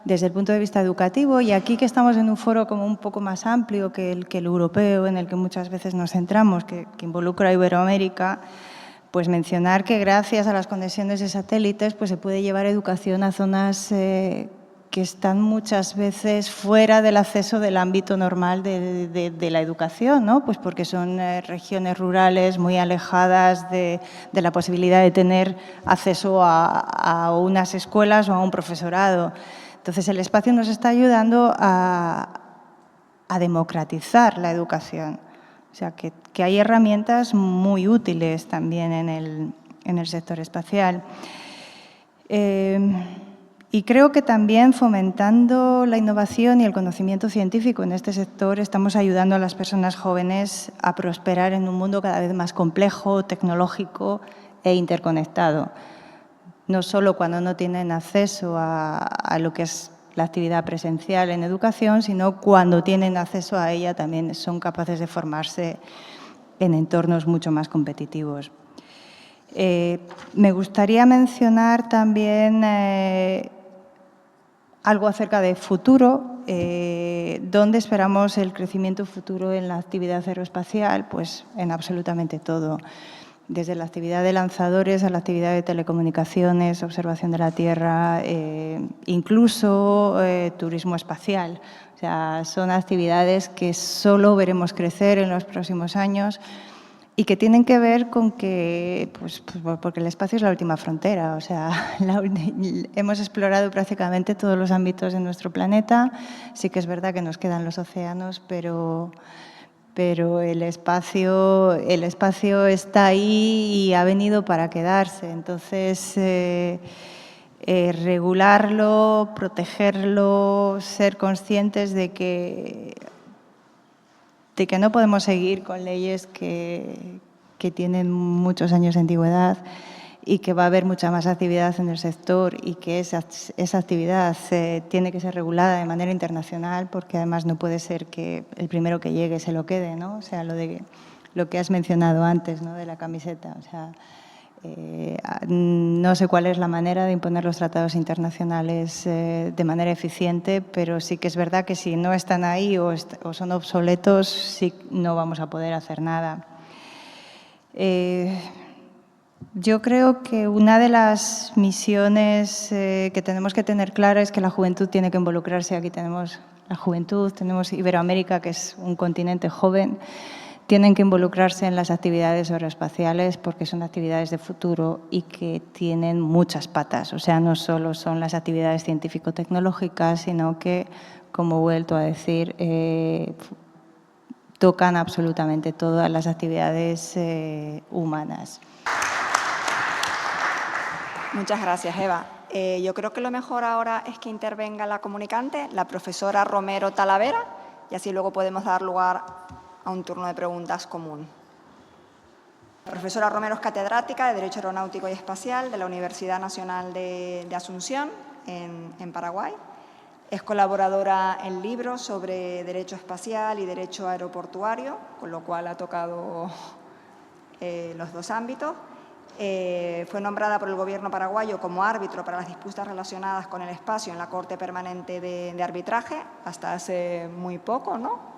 desde el punto de vista educativo y aquí que estamos en un foro como un poco más amplio que el europeo, en el que muchas veces nos centramos, que involucra a Iberoamérica, pues mencionar que gracias a las conexiones de satélites pues se puede llevar educación a zonas que están muchas veces fuera del acceso del ámbito normal de la educación, ¿no? Pues porque son regiones rurales muy alejadas de la posibilidad de tener acceso a unas escuelas o a un profesorado. Entonces, el espacio nos está ayudando a democratizar la educación. O sea, que hay herramientas muy útiles también en el sector espacial. Y creo que también fomentando la innovación y el conocimiento científico en este sector estamos ayudando a las personas jóvenes a prosperar en un mundo cada vez más complejo, tecnológico e interconectado. No solo cuando no tienen acceso a lo que es la actividad presencial en educación, sino cuando tienen acceso a ella también son capaces de formarse en entornos mucho más competitivos. Me gustaría mencionar también algo acerca de futuro, ¿dónde esperamos el crecimiento futuro en la actividad aeroespacial? Pues en absolutamente todo. Desde la actividad de lanzadores a la actividad de telecomunicaciones, observación de la Tierra, incluso turismo espacial. O sea, son actividades que solo veremos crecer en los próximos años y que tienen que ver con que, pues porque el espacio es la última frontera. O sea, hemos explorado prácticamente todos los ámbitos de nuestro planeta. Sí que es verdad que nos quedan los océanos, pero el espacio está ahí y ha venido para quedarse. Entonces, regularlo, protegerlo, ser conscientes de que no podemos seguir con leyes que que tienen muchos años de antigüedad y que va a haber mucha más actividad en el sector y que esa actividad tiene que ser regulada de manera internacional, porque además no puede ser que el primero que llegue se lo quede, ¿no? O sea, lo que has mencionado antes, ¿no?, de la camiseta. O sea, no sé cuál es la manera de imponer los tratados internacionales de manera eficiente, pero sí que es verdad que si no están ahí o son obsoletos, sí no vamos a poder hacer nada. Yo creo que una de las misiones que tenemos que tener clara es que la juventud tiene que involucrarse. Aquí tenemos la juventud, tenemos Iberoamérica, que es un continente joven. Tienen que involucrarse en las actividades aeroespaciales porque son actividades de futuro y que tienen muchas patas. O sea, no solo son las actividades científico-tecnológicas, sino que, como he vuelto a decir, tocan absolutamente todas las actividades humanas. Muchas gracias, Eva. Yo creo que lo mejor ahora es que intervenga la comunicante, la profesora Romero Talavera, y así luego podemos dar lugar a un turno de preguntas común. La profesora Romero es catedrática de Derecho Aeronáutico y Espacial de la Universidad Nacional de Asunción, en Paraguay. Es colaboradora en libros sobre derecho espacial y derecho aeroportuario, con lo cual ha tocado los dos ámbitos. Fue nombrada por el gobierno paraguayo como árbitro para las disputas relacionadas con el espacio en la Corte Permanente de Arbitraje hasta hace muy poco, ¿no?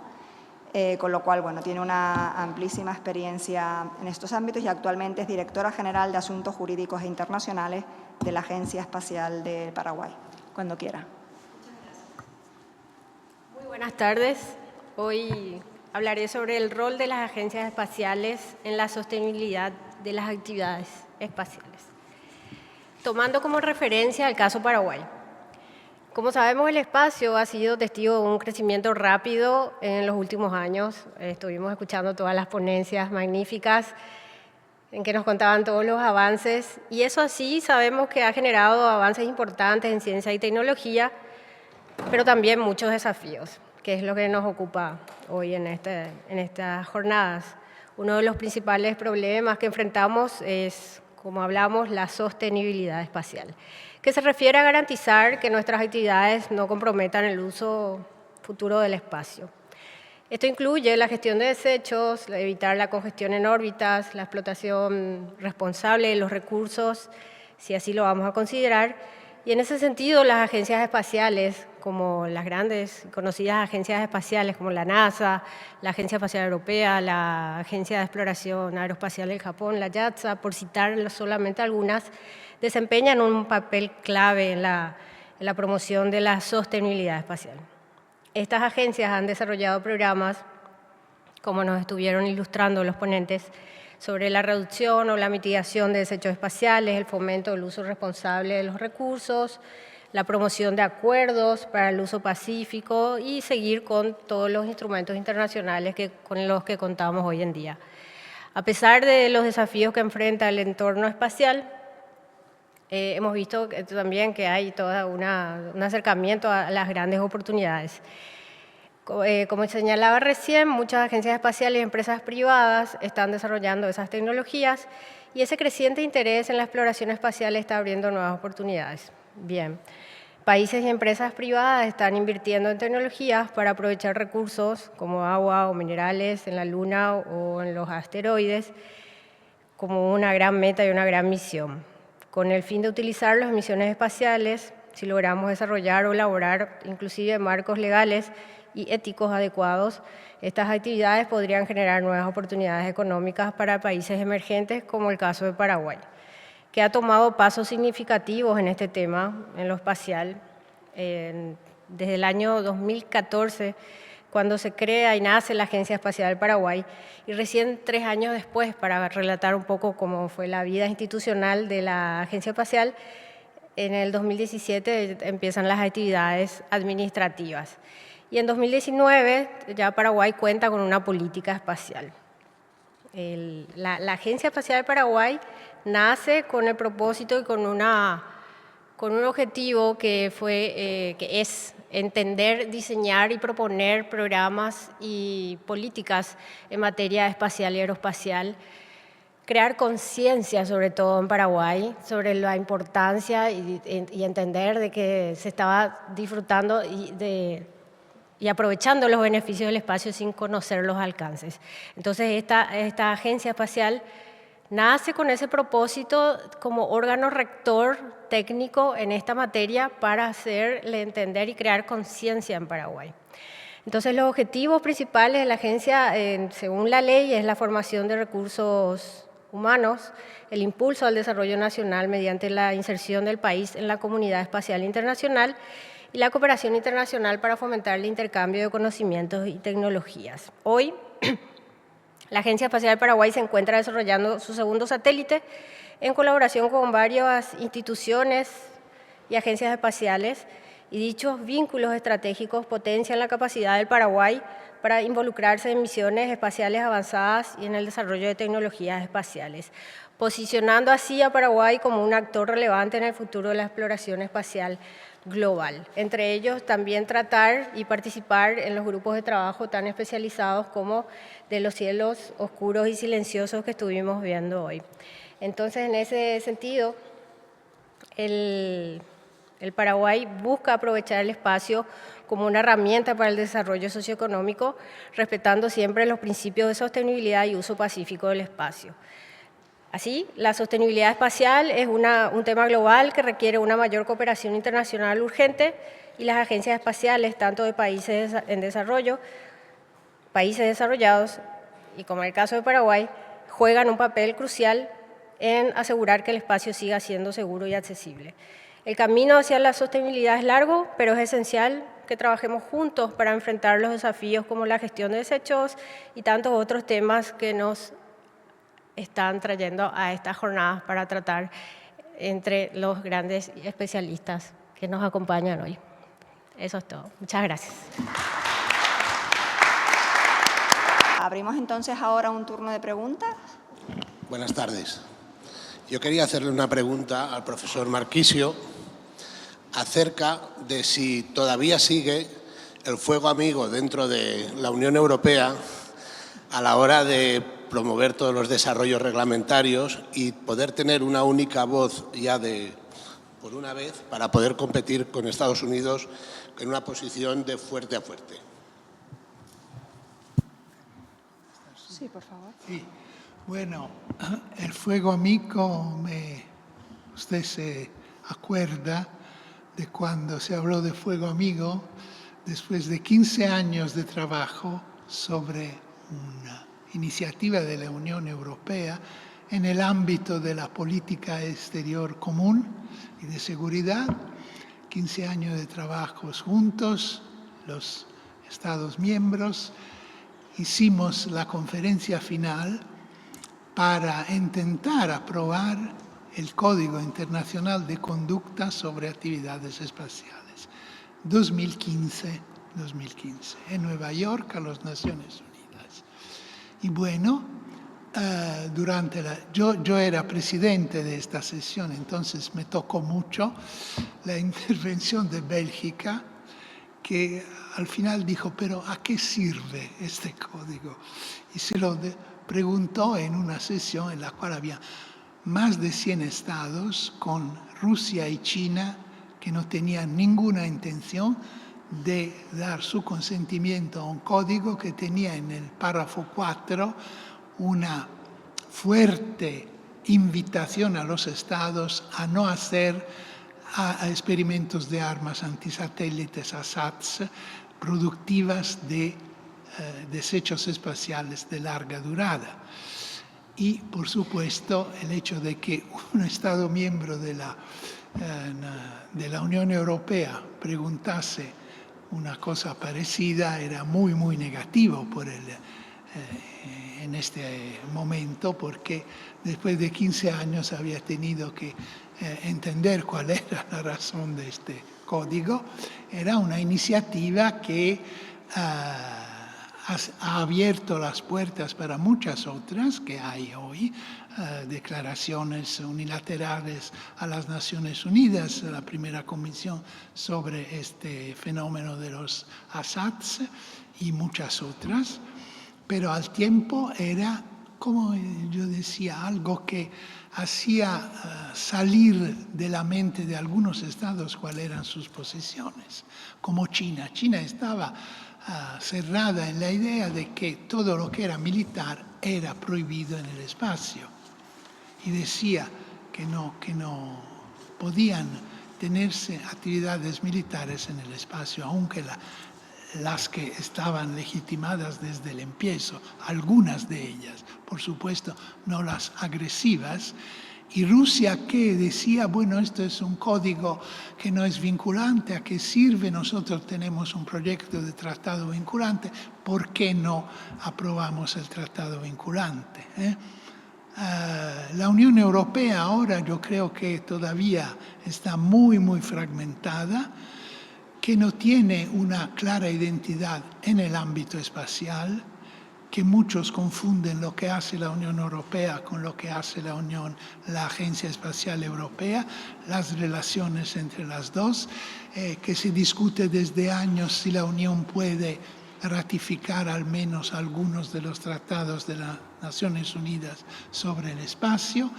Con lo cual, bueno, tiene una amplísima experiencia en estos ámbitos y actualmente es directora general de Asuntos Jurídicos e Internacionales de la Agencia Espacial del Paraguay. Cuando quiera. Muy buenas tardes. Hoy hablaré sobre el rol de las agencias espaciales en la sostenibilidad de las actividades espaciales, tomando como referencia el caso Paraguay. Como sabemos, el espacio ha sido testigo de un crecimiento rápido en los últimos años. Estuvimos escuchando todas las ponencias magníficas en que nos contaban todos los avances, y eso así sabemos que ha generado avances importantes en ciencia y tecnología, pero también muchos desafíos, que es lo que nos ocupa hoy en estas jornadas. Uno de los principales problemas que enfrentamos es, como hablamos, la sostenibilidad espacial, que se refiere a garantizar que nuestras actividades no comprometan el uso futuro del espacio. Esto incluye la gestión de desechos, evitar la congestión en órbitas, la explotación responsable de los recursos, si así lo vamos a considerar. Y en ese sentido, las agencias espaciales, como las grandes y conocidas agencias espaciales como la NASA, la Agencia Espacial Europea, la Agencia de Exploración Aeroespacial del Japón, la JAXA, por citar solamente algunas, desempeñan un papel clave en la promoción de la sostenibilidad espacial. Estas agencias han desarrollado programas, como nos estuvieron ilustrando los ponentes, sobre la reducción o la mitigación de desechos espaciales, el fomento del uso responsable de los recursos, la promoción de acuerdos para el uso pacífico y seguir con todos los instrumentos internacionales con los que contamos hoy en día. A pesar de los desafíos que enfrenta el entorno espacial, hemos visto también que hay todo un acercamiento a las grandes oportunidades. Como señalaba recién, muchas agencias espaciales y empresas privadas están desarrollando esas tecnologías y ese creciente interés en la exploración espacial está abriendo nuevas oportunidades. Bien, países y empresas privadas están invirtiendo en tecnologías para aprovechar recursos como agua o minerales en la Luna o en los asteroides como una gran meta y una gran misión, con el fin de utilizar las misiones espaciales. Si logramos desarrollar o elaborar inclusive marcos legales y éticos adecuados, estas actividades podrían generar nuevas oportunidades económicas para países emergentes, como el caso de Paraguay, que ha tomado pasos significativos en este tema, en lo espacial, desde el año 2014, cuando se crea y nace la Agencia Espacial del Paraguay, y recién 3 años después, para relatar un poco cómo fue la vida institucional de la Agencia Espacial, en el 2017 empiezan las actividades administrativas. Y en 2019 ya Paraguay cuenta con una política espacial. La Agencia Espacial del Paraguay nace con el propósito y con un objetivo que es entender, diseñar y proponer programas y políticas en materia espacial y aeroespacial crear conciencia, sobre todo en Paraguay, sobre la importancia y entender de que se estaba disfrutando y aprovechando los beneficios del espacio sin conocer los alcances. Entonces, esta agencia espacial nace con ese propósito como órgano rector técnico en esta materia para hacerle entender y crear conciencia en Paraguay. Entonces, los objetivos principales de la agencia, según la ley, es la formación de recursos humanos, el impulso al desarrollo nacional mediante la inserción del país en la comunidad espacial internacional y la cooperación internacional para fomentar el intercambio de conocimientos y tecnologías. Hoy, la Agencia Espacial de Paraguay se encuentra desarrollando su segundo satélite en colaboración con varias instituciones y agencias espaciales, y dichos vínculos estratégicos potencian la capacidad del Paraguay para involucrarse en misiones espaciales avanzadas y en el desarrollo de tecnologías espaciales, posicionando así a Paraguay como un actor relevante en el futuro de la exploración espacial global. Entre ellos, también tratar y participar en los grupos de trabajo tan especializados como de los cielos oscuros y silenciosos que estuvimos viendo hoy. Entonces, en ese sentido, el Paraguay busca aprovechar el espacio como una herramienta para el desarrollo socioeconómico, respetando siempre los principios de sostenibilidad y uso pacífico del espacio. Así, la sostenibilidad espacial es un tema global que requiere una mayor cooperación internacional urgente, y las agencias espaciales, tanto de países en desarrollo, países desarrollados y como en el caso de Paraguay, juegan un papel crucial en asegurar que el espacio siga siendo seguro y accesible. El camino hacia la sostenibilidad es largo, pero es esencial que trabajemos juntos para enfrentar los desafíos como la gestión de desechos y tantos otros temas que nos están trayendo a estas jornadas para tratar entre los grandes especialistas que nos acompañan hoy. Eso es todo. Muchas gracias. Abrimos entonces ahora un turno de preguntas. Buenas tardes. Yo quería hacerle una pregunta al profesor Marquisio acerca de si todavía sigue el fuego amigo dentro de la Unión Europea a la hora de promover todos los desarrollos reglamentarios y poder tener una única voz ya por una vez para poder competir con Estados Unidos en una posición de fuerte a fuerte. Sí, por favor. Sí. Bueno, el fuego amigo, usted se acuerda de cuando se habló de fuego amigo después de 15 años de trabajo sobre una iniciativa de la Unión Europea en el ámbito de la política exterior común y de seguridad. 15 años de trabajos juntos, los Estados miembros, hicimos la conferencia final para intentar aprobar el Código Internacional de Conducta sobre Actividades Espaciales, 2015, en Nueva York, a las Naciones Unidas. Y bueno, yo era presidente de esta sesión, entonces me tocó mucho la intervención de Bélgica, que al final dijo, pero ¿a qué sirve este código? Y se lo preguntó en una sesión en la cual había más de 100 estados, con Rusia y China, que no tenían ninguna intención de dar su consentimiento a un código que tenía en el párrafo 4 una fuerte invitación a los estados a no hacer experimentos de armas antisatélites, ASATs, productivas de desechos espaciales de larga durada. Y, por supuesto, el hecho de que un Estado miembro de la Unión Europea preguntase una cosa parecida era muy, muy negativo en este momento, porque después de 15 años había tenido que entender cuál era la razón de este código. Era una iniciativa que ha abierto las puertas para muchas otras que hay hoy, declaraciones unilaterales a las Naciones Unidas, la primera comisión sobre este fenómeno de los ASATs y muchas otras, pero al tiempo era como yo decía, algo que hacía salir de la mente de algunos estados cuáles eran sus posiciones, como China. China estaba cerrada en la idea de que todo lo que era militar era prohibido en el espacio y decía que no podían tenerse actividades militares en el espacio, aunque las que estaban legitimadas desde el empiezo, algunas de ellas, por supuesto, no las agresivas, y Rusia que decía, bueno, esto es un código que no es vinculante, ¿a qué sirve? Nosotros tenemos un proyecto de tratado vinculante, ¿por qué no aprobamos el tratado vinculante? La Unión Europea ahora yo creo que todavía está muy fragmentada, que no tiene una clara identidad en el ámbito espacial, que muchos confunden lo que hace la Unión Europea con lo que hace la Agencia Espacial Europea, las relaciones entre las dos, que se discute desde años si la Unión puede ratificar al menos algunos de los tratados de las Naciones Unidas sobre el espacio,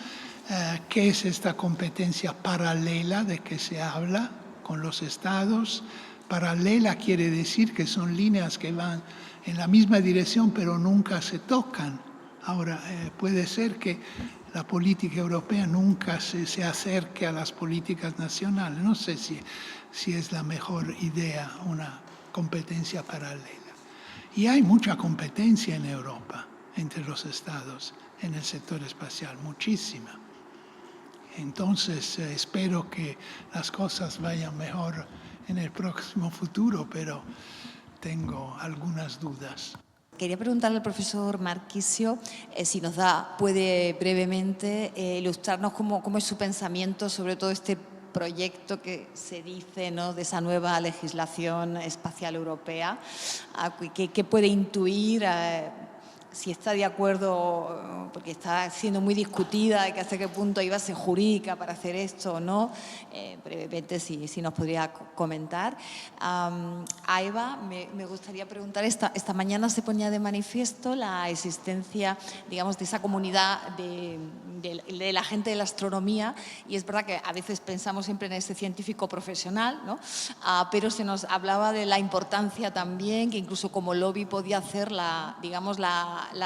qué es esta competencia paralela de que se habla con los estados. Paralela quiere decir que son líneas que van en la misma dirección pero nunca se tocan. Ahora, puede ser que la política europea nunca se acerque a las políticas nacionales. No sé si es la mejor idea una competencia paralela. Y hay mucha competencia en Europa entre los estados en el sector espacial, muchísima. Entonces, espero que las cosas vayan mejor en el próximo futuro, pero tengo algunas dudas. Quería preguntarle al profesor Marchisio si puede brevemente ilustrarnos cómo es su pensamiento sobre todo este proyecto que se dice, ¿no?, de esa nueva legislación espacial europea. ¿Qué puede intuir? Si está de acuerdo, porque está siendo muy discutida, de que hasta qué punto hay base jurídica para hacer esto o no. Brevemente, si nos podría comentar. A Eva, me gustaría preguntar, esta mañana se ponía de manifiesto la existencia, digamos, de esa comunidad de la gente de la astronomía, y es verdad que a veces pensamos siempre en ese científico profesional, ¿no? Pero se nos hablaba de la importancia también, que incluso como lobby podía hacer la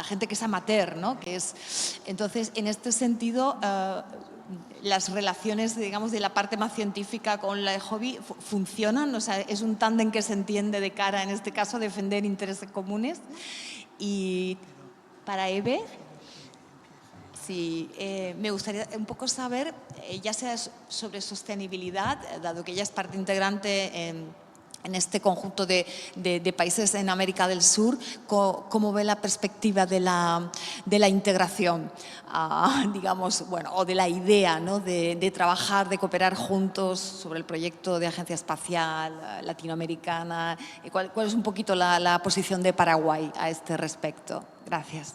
gente que es amateur, ¿no? Entonces, en este sentido, las relaciones, digamos, de la parte más científica con la de hobby funcionan, o sea, es un tándem que se entiende de cara, en este caso, a defender intereses comunes. Y para Eve, sí, me gustaría un poco saber, ya sea sobre sostenibilidad, dado que ella es parte integrante en este conjunto de países en América del Sur, ¿cómo ve la perspectiva de la integración, digamos, bueno, o de la idea, ¿no?, de trabajar, de cooperar juntos sobre el proyecto de Agencia Espacial Latinoamericana? ¿Cuál es un poquito la posición de Paraguay a este respecto? Gracias.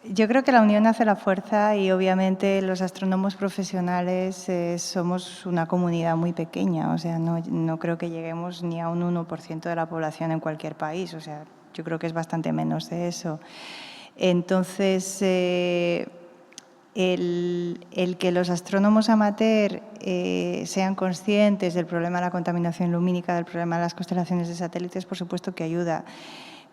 Yo creo que la unión hace la fuerza y obviamente los astrónomos profesionales somos una comunidad muy pequeña, o sea, no creo que lleguemos ni a un 1% de la población en cualquier país, o sea, yo creo que es bastante menos de eso. Entonces, el que los astrónomos amateur sean conscientes del problema de la contaminación lumínica, del problema de las constelaciones de satélites, por supuesto que ayuda.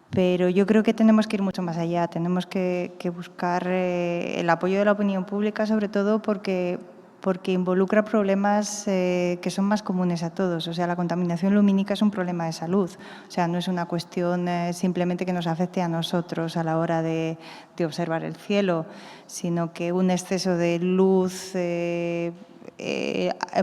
Pero yo creo que tenemos que ir mucho más allá, tenemos que buscar el apoyo de la opinión pública, sobre todo porque involucra problemas que son más comunes a todos. O sea, la contaminación lumínica es un problema de salud, o sea, no es una cuestión simplemente que nos afecte a nosotros a la hora de observar el cielo, sino que un exceso de luz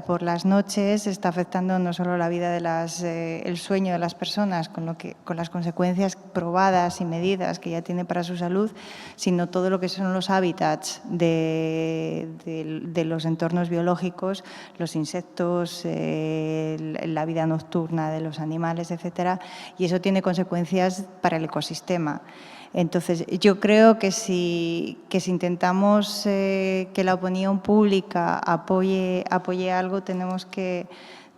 por las noches está afectando no solo la vida el sueño de las personas, con las consecuencias probadas y medidas que ya tiene para su salud, sino todo lo que son los hábitats de los entornos biológicos, los insectos, la vida nocturna de los animales, etcétera, y eso tiene consecuencias para el ecosistema. Entonces, yo creo que si intentamos que la opinión pública apoye algo, tenemos que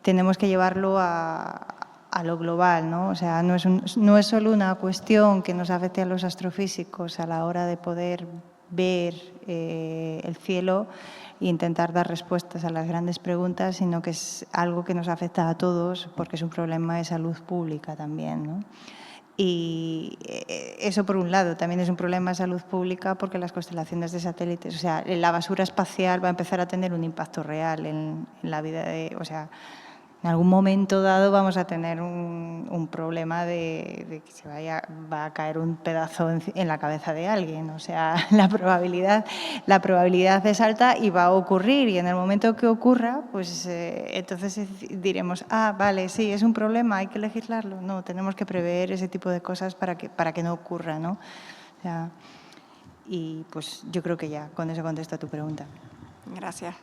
llevarlo a lo global, ¿no? O sea, no es solo una cuestión que nos afecte a los astrofísicos a la hora de poder ver el cielo e intentar dar respuestas a las grandes preguntas, sino que es algo que nos afecta a todos porque es un problema de salud pública también, ¿no? Y eso por un lado, también es un problema de salud pública porque las constelaciones de satélites, o sea, la basura espacial va a empezar a tener un impacto real en la vida o sea, en algún momento dado vamos a tener un problema de que va a caer un pedazo en la cabeza de alguien. O sea, la probabilidad es alta y va a ocurrir. Y en el momento que ocurra, pues entonces diremos, vale, sí, es un problema, hay que legislarlo. No, tenemos que prever ese tipo de cosas para que no ocurra, ¿no? O sea, y pues yo creo que ya con eso contesto a tu pregunta. Gracias.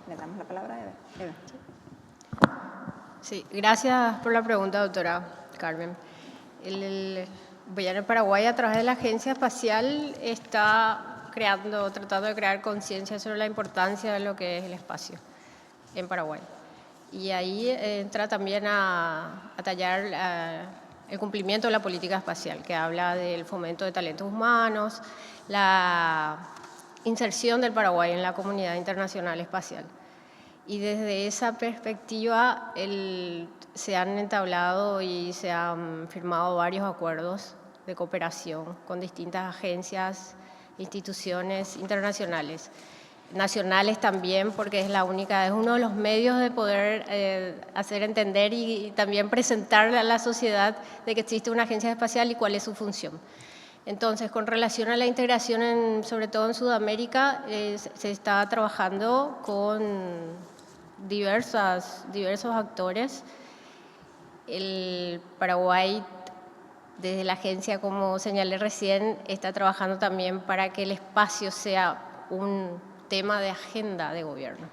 Le damos la palabra a Eva. Sí, gracias por la pregunta, doctora Carmen. El gobierno de Paraguay, a través de la Agencia Espacial, está tratando de crear conciencia sobre la importancia de lo que es el espacio en Paraguay. Y ahí entra también a tallar el cumplimiento de la política espacial, que habla del fomento de talentos humanos, la inserción del Paraguay en la comunidad internacional espacial. Y desde esa perspectiva se han entablado y se han firmado varios acuerdos de cooperación con distintas agencias, instituciones internacionales, nacionales también, porque es uno de los medios de poder hacer entender y también presentarle a la sociedad de que existe una agencia espacial y cuál es su función. Entonces, con relación a la integración, sobre todo en Sudamérica, se está trabajando con diversos actores. El Paraguay, desde la agencia, como señalé recién, está trabajando también para que el espacio sea un tema de agenda de gobierno,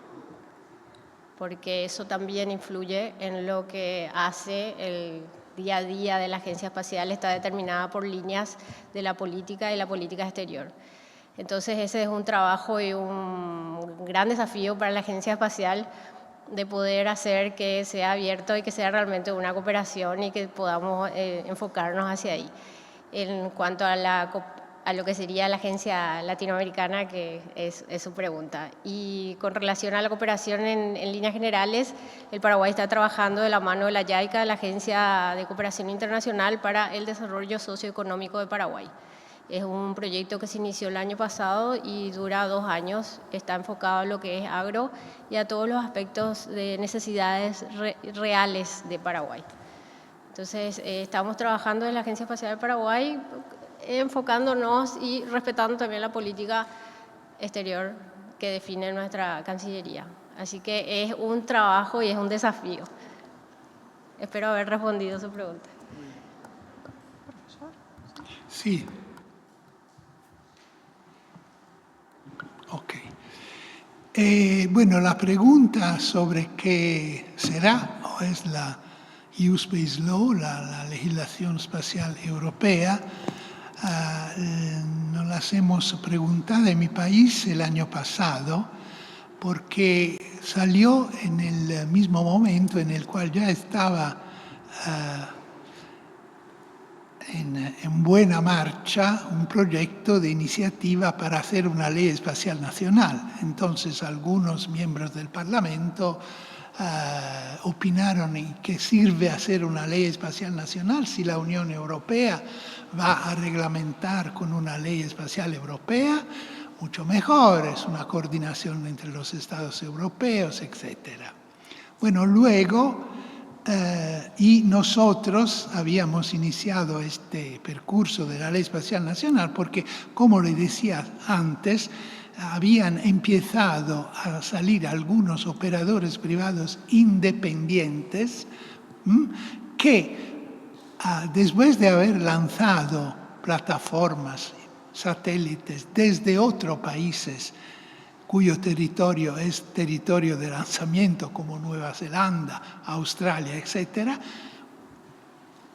porque eso también influye en lo que hace el día a día de la Agencia Espacial, está determinada por líneas de la política y la política exterior. Entonces ese es un trabajo y un gran desafío para la Agencia Espacial de poder hacer que sea abierto y que sea realmente una cooperación y que podamos enfocarnos hacia ahí. En cuanto a lo que sería la agencia latinoamericana, que es su pregunta. Y con relación a la cooperación en líneas generales, el Paraguay está trabajando de la mano de la JICA, la Agencia de Cooperación Internacional para el Desarrollo Socioeconómico de Paraguay. Es un proyecto que se inició el año pasado y dura 2 años. Está enfocado en lo que es agro y a todos los aspectos de necesidades reales de Paraguay. Entonces, estamos trabajando en la Agencia Espacial de Paraguay, enfocándonos y respetando también la política exterior que define nuestra Cancillería. Así que es un trabajo y es un desafío. Espero haber respondido su pregunta. Sí. Ok. Bueno, la pregunta sobre qué será o es la EU Space Law, la legislación espacial europea, nos las hemos preguntado en mi país el año pasado porque salió en el mismo momento en el cual ya estaba en buena marcha un proyecto de iniciativa para hacer una ley espacial nacional. Entonces algunos miembros del Parlamento opinaron que sirve hacer una ley espacial nacional si la Unión Europea va a reglamentar con una ley espacial europea, mucho mejor, es una coordinación entre los Estados europeos, etc. Bueno, luego, y nosotros habíamos iniciado este percurso de la Ley Espacial Nacional porque, como le decía antes, habían empezado a salir algunos operadores privados independientes que, después de haber lanzado plataformas, satélites desde otros países cuyo territorio es territorio de lanzamiento, como Nueva Zelanda, Australia, etc.,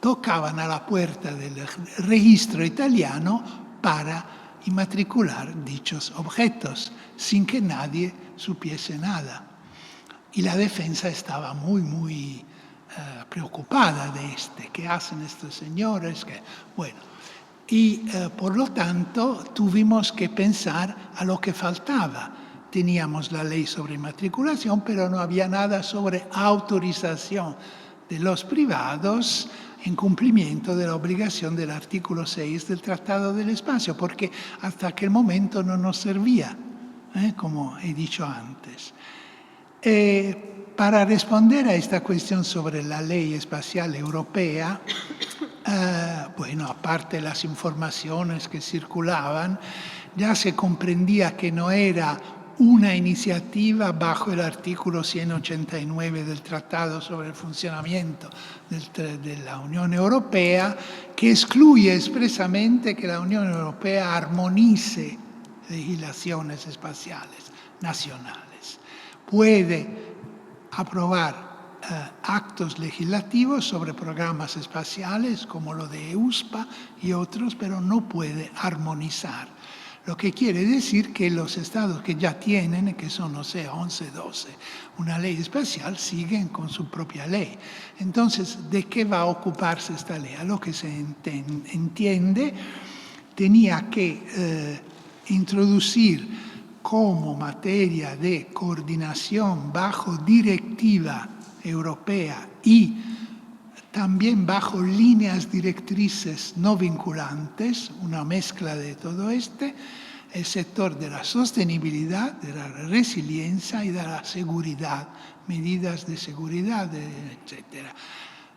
tocaban a la puerta del registro italiano para inmatricular dichos objetos, sin que nadie supiese nada. Y la defensa estaba muy preocupada de ¿qué hacen estos señores? Bueno, y por lo tanto tuvimos que pensar a lo que faltaba. Teníamos la ley sobre inmatriculación, pero no había nada sobre autorización de los privados en cumplimiento de la obligación del artículo 6 del Tratado del Espacio, porque hasta aquel momento no nos servía, como he dicho antes. Para responder a esta cuestión sobre la ley espacial europea, bueno, aparte de las informaciones que circulaban, ya se comprendía que no era una iniciativa bajo el artículo 189 del Tratado sobre el Funcionamiento de la Unión Europea, que excluye expresamente que la Unión Europea armonice legislaciones espaciales nacionales. Puede aprobar actos legislativos sobre programas espaciales como lo de EUSPA y otros, pero no puede armonizar. Lo que quiere decir que los estados que ya tienen, que son, no sé, 11, 12, una ley espacial, siguen con su propia ley. Entonces, ¿de qué va a ocuparse esta ley? A lo que se entiende, tenía que introducir como materia de coordinación bajo directiva europea y también bajo líneas directrices no vinculantes, una mezcla de todo el sector de la sostenibilidad, de la resiliencia y de la seguridad, medidas de seguridad, etc.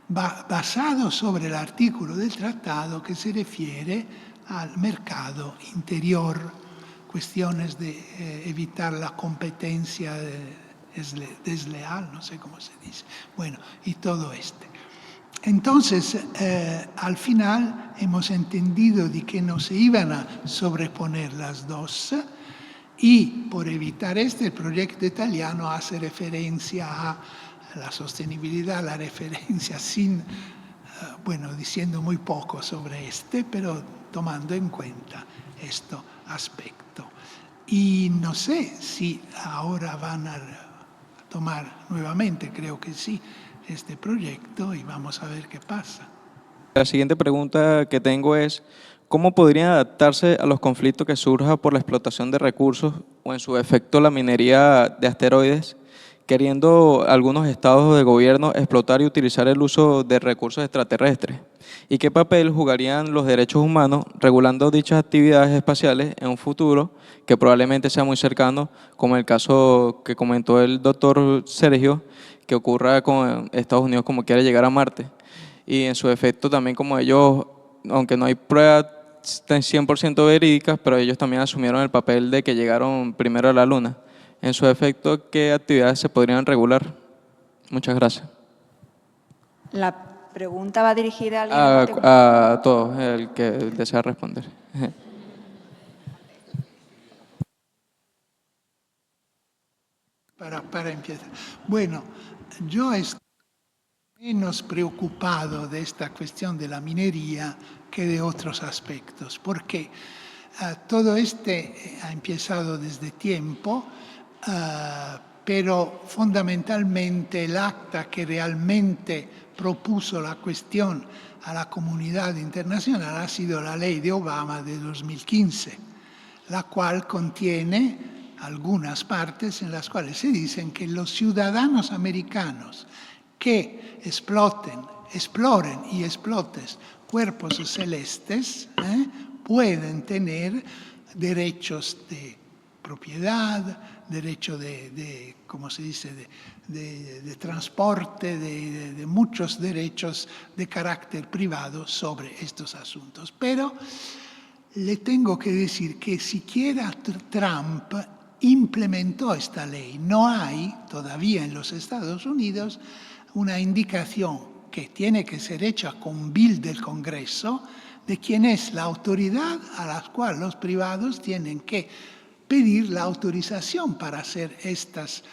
Basado sobre el artículo del tratado que se refiere al mercado interior, cuestiones de evitar la competencia desleal, no sé cómo se dice, bueno, y todo Entonces, al final hemos entendido de que no se iban a sobreponer las dos y por evitar el proyecto italiano hace referencia a la sostenibilidad, la referencia sin, bueno, diciendo muy poco sobre pero tomando en cuenta este aspecto. Y no sé si ahora van a tomar nuevamente, creo que sí, este proyecto y vamos a ver qué pasa. La siguiente pregunta que tengo es, ¿cómo podrían adaptarse a los conflictos que surjan por la explotación de recursos o en su efecto la minería de asteroides, queriendo algunos estados de gobierno explotar y utilizar el uso de recursos extraterrestres? ¿Y qué papel jugarían los derechos humanos regulando dichas actividades espaciales en un futuro que probablemente sea muy cercano, como el caso que comentó el doctor Sergio, que ocurra con Estados Unidos como quiera llegar a Marte? Y en su efecto también como ellos, aunque no hay pruebas 100% verídicas, pero ellos también asumieron el papel de que llegaron primero a la Luna. En su efecto, ¿qué actividades se podrían regular? Muchas gracias. La pregunta va dirigida a alguien. A todos, el que desea responder. Para empezar. Bueno, yo estoy menos preocupado de esta cuestión de la minería que de otros aspectos, porque todo ha empezado desde tiempo, pero fundamentalmente el acta que realmente propuso la cuestión a la comunidad internacional ha sido la ley de Obama de 2015, la cual contiene algunas partes en las cuales se dicen que los ciudadanos americanos que exploren y exploten cuerpos celestes pueden tener derechos de propiedad, derecho de ¿cómo se dice?, de transporte, de muchos derechos de carácter privado sobre estos asuntos. Pero le tengo que decir que siquiera Trump implementó esta ley. No hay todavía en los Estados Unidos una indicación que tiene que ser hecha con bill del Congreso de quién es la autoridad a la cual los privados tienen que pedir la autorización para hacer estas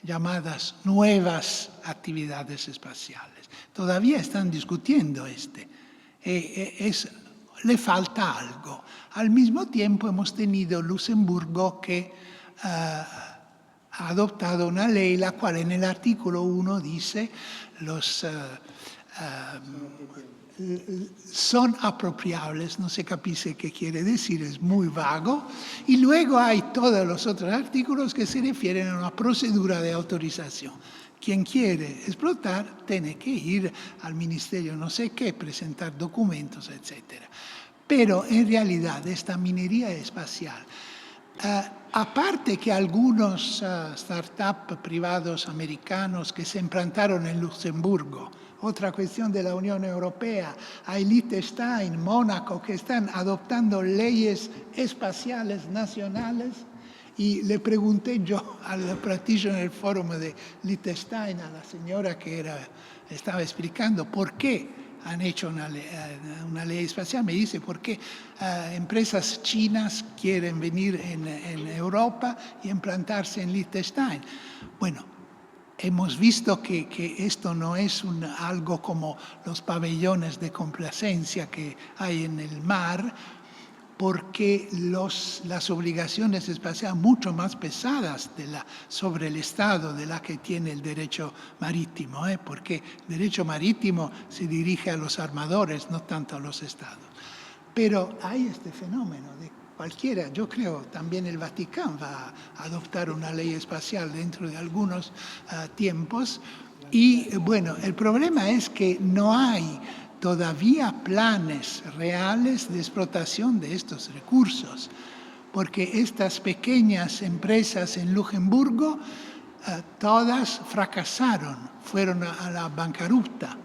llamadas nuevas actividades espaciales. Todavía están discutiendo le falta algo. Al mismo tiempo hemos tenido Luxemburgo que ha adoptado una ley la cual en el artículo 1 dice son apropiables, no se capisce qué quiere decir, es muy vago, y luego hay todos los otros artículos que se refieren a una procedura de autorización. Quien quiere explotar tiene que ir al ministerio no sé qué, presentar documentos, etc. Pero en realidad esta minería espacial, aparte que algunos startups privados americanos que se implantaron en Luxemburgo, otra cuestión de la Unión Europea, hay Liechtenstein, Mónaco, que están adoptando leyes espaciales nacionales. Y le pregunté yo al Practitioner Forum de Liechtenstein, a la señora que estaba explicando por qué han hecho una ley espacial. Me dice, porque empresas chinas quieren venir en Europa y implantarse en Liechtenstein. Bueno, hemos visto que esto no es algo como los pabellones de complacencia que hay en el mar, porque las obligaciones espaciales mucho más pesadas sobre el Estado de la que tiene el derecho marítimo, porque el derecho marítimo se dirige a los armadores, no tanto a los Estados. Pero hay este fenómeno de cualquiera, yo creo también el Vaticano va a adoptar una ley espacial dentro de algunos tiempos, y bueno, el problema es que no hay todavía planes reales de explotación de estos recursos, porque estas pequeñas empresas en Luxemburgo todas fracasaron, fueron a la bancarrota.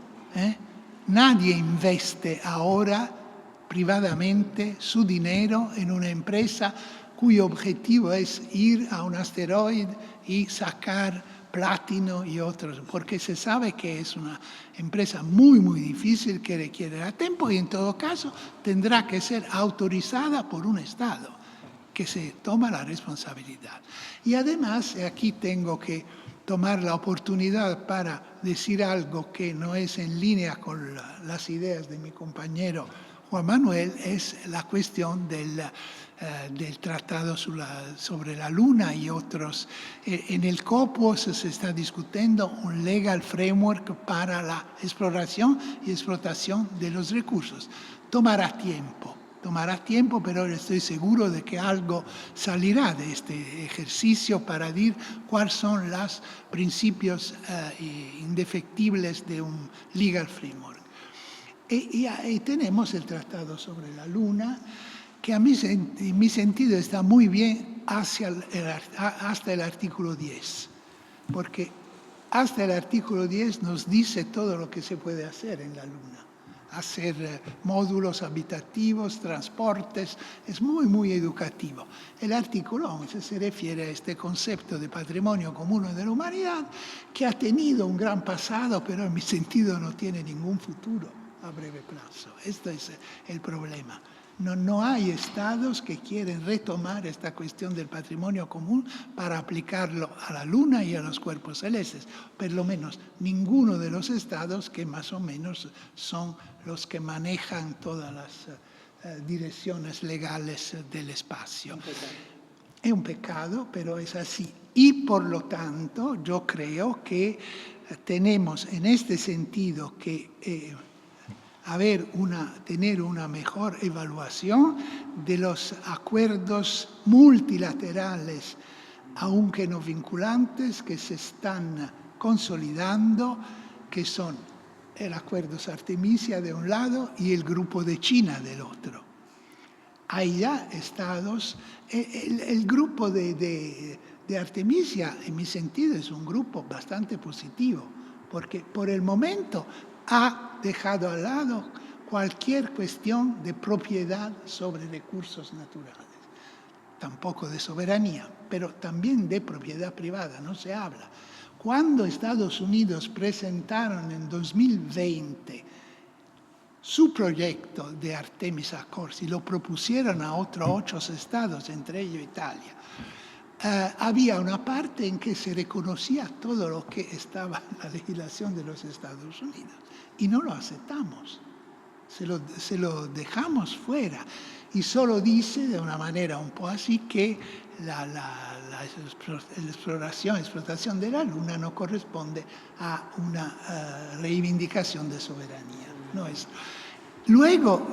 Nadie investe ahora privadamente su dinero en una empresa cuyo objetivo es ir a un asteroide y sacar platino y otros, porque se sabe que es una empresa muy, muy difícil que requiere tiempo y en todo caso tendrá que ser autorizada por un Estado que se toma la responsabilidad. Y además, aquí tengo que tomar la oportunidad para decir algo que no es en línea con las ideas de mi compañero Juan Manuel, es la cuestión del Tratado sobre la Luna y otros. En el COPUOS se está discutiendo un legal framework para la exploración y explotación de los recursos. Tomará tiempo, pero estoy seguro de que algo salirá de este ejercicio para decir cuáles son los principios indefectibles de un legal framework. Y tenemos el Tratado sobre la Luna, que en mi sentido está muy bien hasta el artículo 10, porque hasta el artículo 10 nos dice todo lo que se puede hacer en la Luna. Hacer módulos habitativos, transportes, es muy, muy educativo. El artículo 11 se refiere a este concepto de patrimonio común de la humanidad, que ha tenido un gran pasado, pero en mi sentido no tiene ningún futuro a breve plazo. Este es el problema. No hay estados que quieren retomar esta cuestión del patrimonio común para aplicarlo a la Luna y a los cuerpos celestes. Por lo menos ninguno de los estados que más o menos son los que manejan todas las direcciones legales del espacio. Es un pecado, pero es así. Y por lo tanto, yo creo que tenemos en este sentido que tener una mejor evaluación de los acuerdos multilaterales, aunque no vinculantes, que se están consolidando, que son el acuerdo Artemisia de un lado y el grupo de China del otro. Hay ya estados, el grupo de Artemisia, en mi sentido, es un grupo bastante positivo, porque por el momento ha dejado al lado cualquier cuestión de propiedad sobre recursos naturales. Tampoco de soberanía, pero también de propiedad privada, no se habla. Cuando Estados Unidos presentaron en 2020 su proyecto de Artemis Accords y lo propusieron a otros 8 estados, entre ellos Italia, había una parte en que se reconocía todo lo que estaba en la legislación de los Estados Unidos. y no lo aceptamos. Se lo dejamos fuera y solo dice de una manera un poco así que la explotación de la Luna no corresponde a una reivindicación de soberanía. No es. Luego,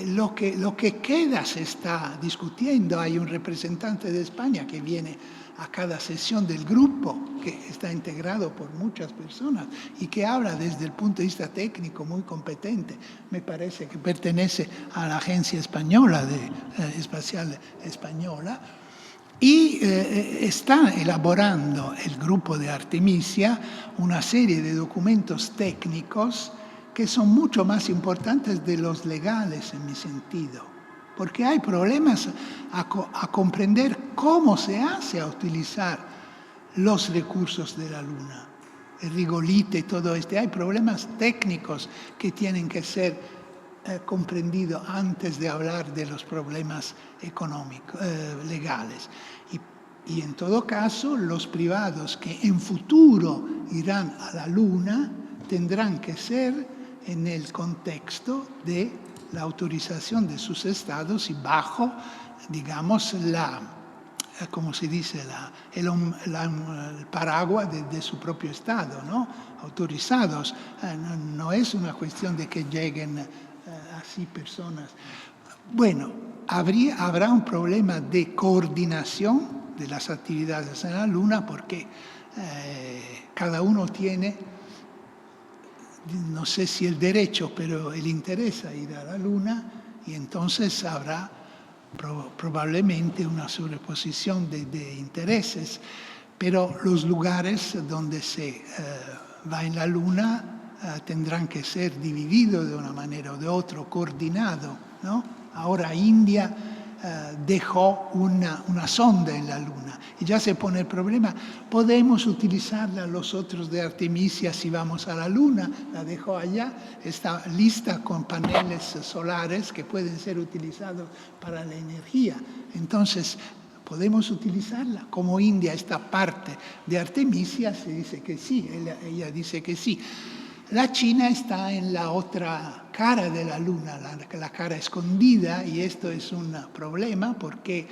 lo que queda se está discutiendo. Hay un representante de España que viene a cada sesión del grupo, que está integrado por muchas personas y que habla desde el punto de vista técnico muy competente. Me parece que pertenece a la Agencia Española Espacial Española. Y está elaborando el grupo de Artemisia una serie de documentos técnicos que son mucho más importantes de los legales en mi sentido, porque hay problemas a comprender cómo se hace a utilizar los recursos de la Luna, el rigolite y todo esto. Hay problemas técnicos que tienen que ser comprendidos antes de hablar de los problemas económicos, legales. Y en todo caso, los privados que en futuro irán a la Luna tendrán que ser en el contexto de la autorización de sus estados y bajo, digamos, ¿cómo se dice? El paraguas de su propio estado, ¿no? Autorizados. No es una cuestión de que lleguen así personas. Bueno, habrá un problema de coordinación de las actividades en la Luna porque cada uno tiene, no sé si el derecho, pero el interés a ir a la Luna, y entonces habrá probablemente una sobreposición de intereses, pero los lugares donde se va en la Luna tendrán que ser divididos de una manera o de otra, coordinados, ¿no? Ahora India dejó una sonda en la Luna y ya se pone el problema, ¿podemos utilizarla los otros de Artemisia si vamos a la Luna? La dejó allá, está lista con paneles solares que pueden ser utilizados para la energía. Entonces, ¿podemos utilizarla? Como India está parte de Artemisia, se dice que sí, ella dice que sí. La China está en la otra cara de la Luna, la cara escondida, y esto es un problema porque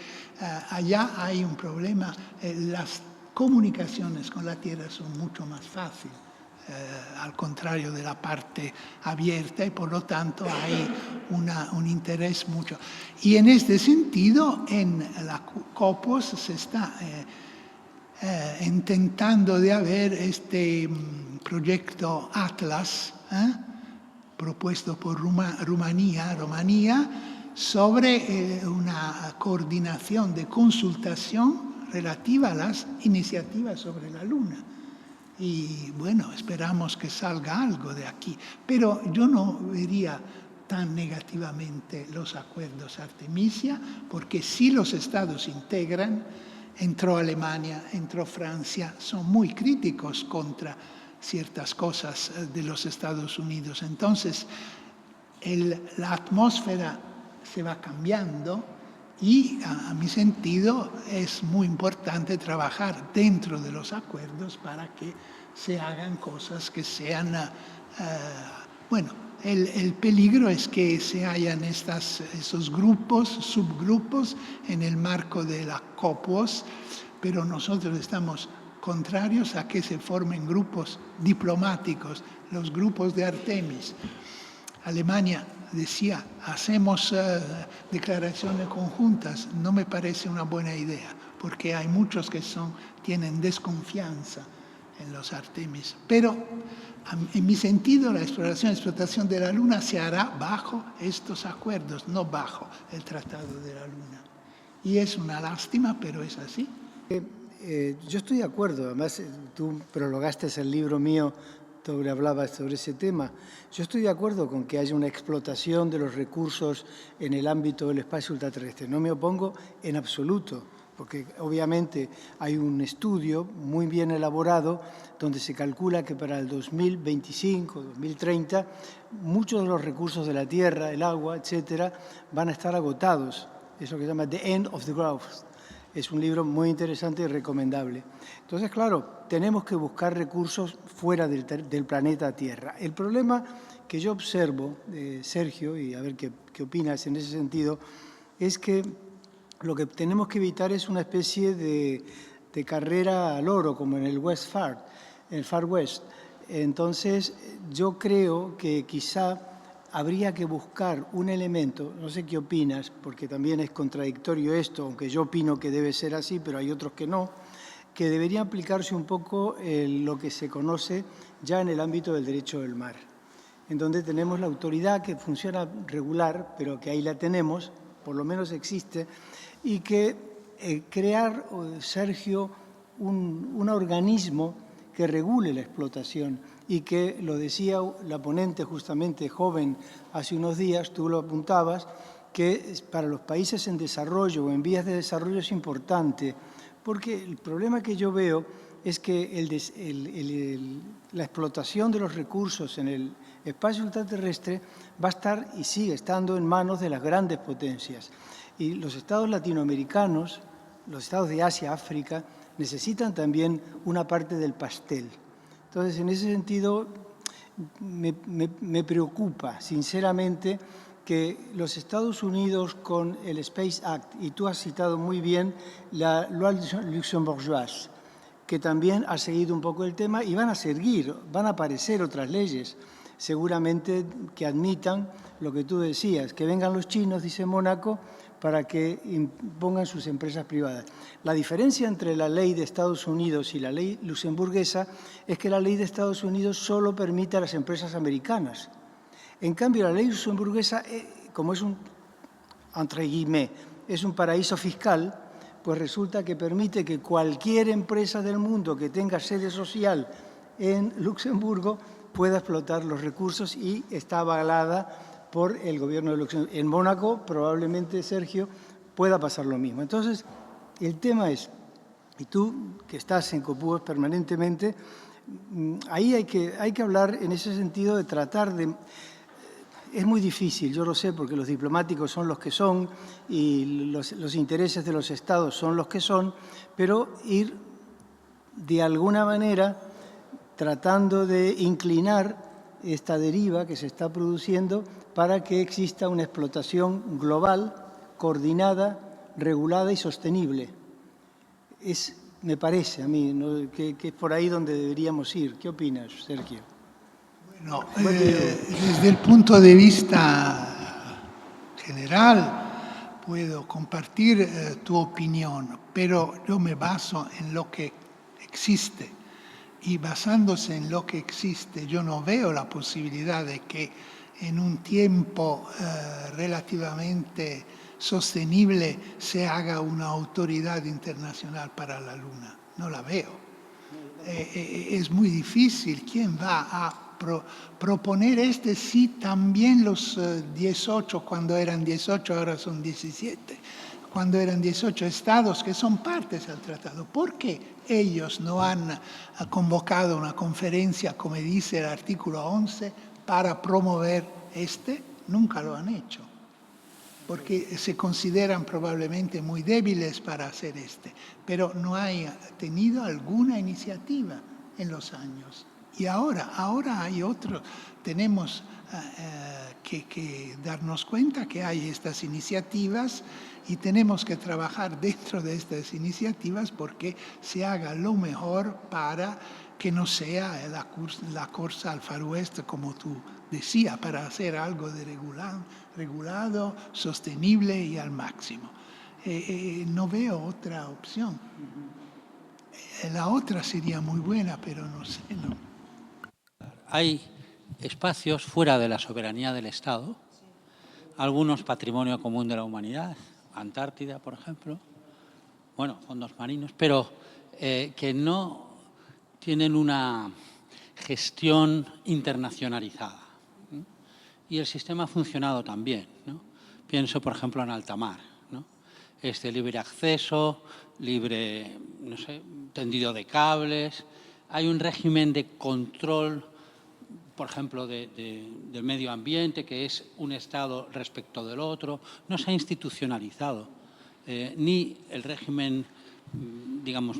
allá hay un problema. Las comunicaciones con la Tierra son mucho más fáciles, al contrario de la parte abierta, y por lo tanto hay un interés mucho. Y en este sentido, en la COPOS se está intentando de haber este proyecto Atlas, propuesto por Rumanía, sobre una coordinación de consultación relativa a las iniciativas sobre la Luna. Y bueno, esperamos que salga algo de aquí. Pero yo no vería tan negativamente los acuerdos Artemisia, porque si los estados integran, entró Alemania, entró Francia, son muy críticos contra ciertas cosas de los Estados Unidos. Entonces, la atmósfera se va cambiando y, a mi sentido, es muy importante trabajar dentro de los acuerdos para que se hagan cosas que sean, bueno, el peligro es que se hayan esos grupos, subgrupos en el marco de la COPOS, pero nosotros estamos contrarios a que se formen grupos diplomáticos, los grupos de Artemis. Alemania decía, hacemos declaraciones conjuntas, no me parece una buena idea, porque hay muchos que tienen desconfianza en los Artemis. Pero, en mi sentido, la explotación de la Luna se hará bajo estos acuerdos, no bajo el Tratado de la Luna. Y es una lástima, pero es así. Yo estoy de acuerdo, además tú prologaste el libro mío donde hablabas sobre ese tema. Yo estoy de acuerdo con que haya una explotación de los recursos en el ámbito del espacio ultraterrestre. No me opongo en absoluto, porque obviamente hay un estudio muy bien elaborado donde se calcula que para el 2025, 2030, muchos de los recursos de la Tierra, el agua, etcétera, van a estar agotados. Es lo que se llama The End of the Growth. Es un libro muy interesante y recomendable. Entonces, claro, tenemos que buscar recursos fuera del planeta Tierra. El problema que yo observo, Sergio, y a ver qué opinas en ese sentido, es que lo que tenemos que evitar es una especie de carrera al oro, como en el Far West. Entonces, yo creo que quizá habría que buscar un elemento, no sé qué opinas, porque también es contradictorio esto, aunque yo opino que debe ser así, pero hay otros que no, que debería aplicarse un poco lo que se conoce ya en el ámbito del derecho del mar, en donde tenemos la autoridad que funciona regular, pero que ahí la tenemos, por lo menos existe, y que crear, Sergio, un organismo que regule la explotación y que, lo decía la ponente justamente joven hace unos días, tú lo apuntabas, que para los países en desarrollo o en vías de desarrollo es importante, porque el problema que yo veo es que la explotación de los recursos en el espacio ultraterrestre va a estar y sigue estando en manos de las grandes potencias. Y los estados latinoamericanos, los estados de Asia, África, necesitan también una parte del pastel. Entonces, en ese sentido, me preocupa, sinceramente, que los Estados Unidos con el Space Act, y tú has citado muy bien la loi luxembourgeoise, que también ha seguido un poco el tema, y van a aparecer otras leyes, seguramente que admitan lo que tú decías, que vengan los chinos, dice Mónaco, para que impongan sus empresas privadas. La diferencia entre la ley de Estados Unidos y la ley luxemburguesa es que la ley de Estados Unidos solo permite a las empresas americanas. En cambio, la ley luxemburguesa, como es entre guillemets, es un paraíso fiscal, pues resulta que permite que cualquier empresa del mundo que tenga sede social en Luxemburgo pueda explotar los recursos y está avalada por el gobierno de Luxemburgo. En Mónaco, probablemente, Sergio, pueda pasar lo mismo. Entonces, el tema es, y tú que estás en COPUOS permanentemente, ahí hay que hablar en ese sentido de tratar de... Es muy difícil, yo lo sé, porque los diplomáticos son los que son y los intereses de los estados son los que son, pero ir de alguna manera tratando de inclinar esta deriva que se está produciendo para que exista una explotación global, coordinada, regulada y sostenible. Me parece a mí, ¿no?, que es por ahí donde deberíamos ir. ¿Qué opinas, Sergio? Bueno, desde el punto de vista general puedo compartir tu opinión, pero yo me baso en lo que existe. Y basándose en lo que existe, yo no veo la posibilidad de que en un tiempo relativamente sostenible se haga una autoridad internacional para la Luna. No la veo. Es muy difícil. ¿Quién va a proponer si también los 18, cuando eran 18, ahora son 17, cuando eran 18 estados que son partes del tratado? ¿Por qué ellos no han convocado una conferencia, como dice el artículo 11, para promover Nunca lo han hecho, porque se consideran probablemente muy débiles para hacer pero no hay tenido alguna iniciativa en los años. Y ahora hay otro. Tenemos que darnos cuenta que hay estas iniciativas y tenemos que trabajar dentro de estas iniciativas porque se haga lo mejor para que no sea la corsa al Far West, como tú decías, para hacer algo de regulado, sostenible y al máximo. No veo otra opción. La otra sería muy buena, pero no sé. ¿No? Hay espacios fuera de la soberanía del Estado, algunos patrimonio común de la humanidad, Antártida, por ejemplo, bueno, fondos marinos, pero que no tienen una gestión internacionalizada. Y el sistema ha funcionado también, ¿no? Pienso, por ejemplo, en alta mar, ¿no? Libre acceso, libre, no sé, tendido de cables. Hay un régimen de control, por ejemplo, del medio ambiente, que es un Estado respecto del otro. No se ha institucionalizado ni el régimen, digamos,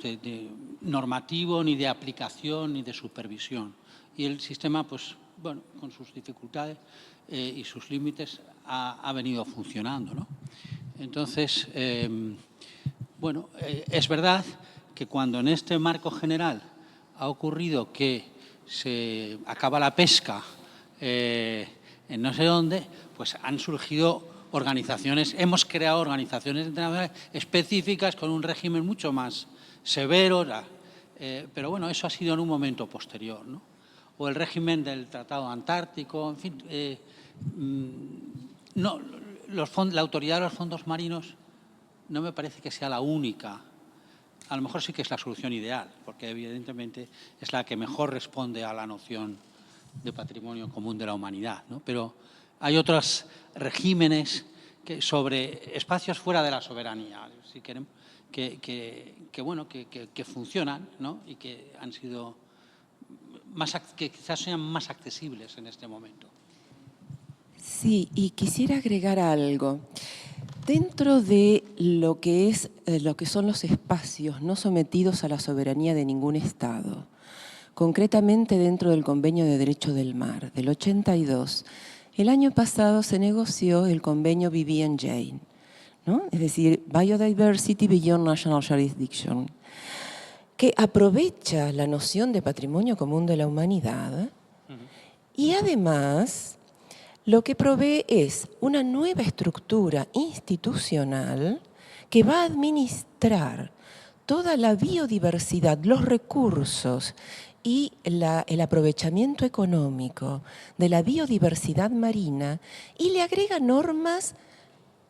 normativo, ni de aplicación, ni de supervisión. Y el sistema, pues, bueno, con sus dificultades y sus límites, ha venido funcionando, ¿no? Entonces, bueno, es verdad que cuando en este marco general ha ocurrido que se acaba la pesca en no sé dónde, pues han surgido organizaciones, hemos creado organizaciones internacionales específicas con un régimen mucho más severo, pero bueno, eso ha sido en un momento posterior, ¿no? O el régimen del Tratado Antártico, en fin, no, la autoridad de los fondos marinos no me parece que sea la única. A lo mejor sí que es la solución ideal, porque evidentemente es la que mejor responde a la noción de patrimonio común de la humanidad, ¿no? Pero hay otros regímenes sobre espacios fuera de la soberanía, si queremos, que funcionan, ¿no? Y que han sido que quizás sean más accesibles en este momento. Sí, y quisiera agregar algo. Dentro de lo que son los espacios no sometidos a la soberanía de ningún Estado, concretamente dentro del Convenio de Derecho del Mar del 82, el año pasado se negoció el convenio BBNJ, ¿no? Es decir, Biodiversity Beyond National Jurisdiction, que aprovecha la noción de patrimonio común de la humanidad y además lo que provee es una nueva estructura institucional que va a administrar toda la biodiversidad, los recursos y el aprovechamiento económico de la biodiversidad marina y le agrega normas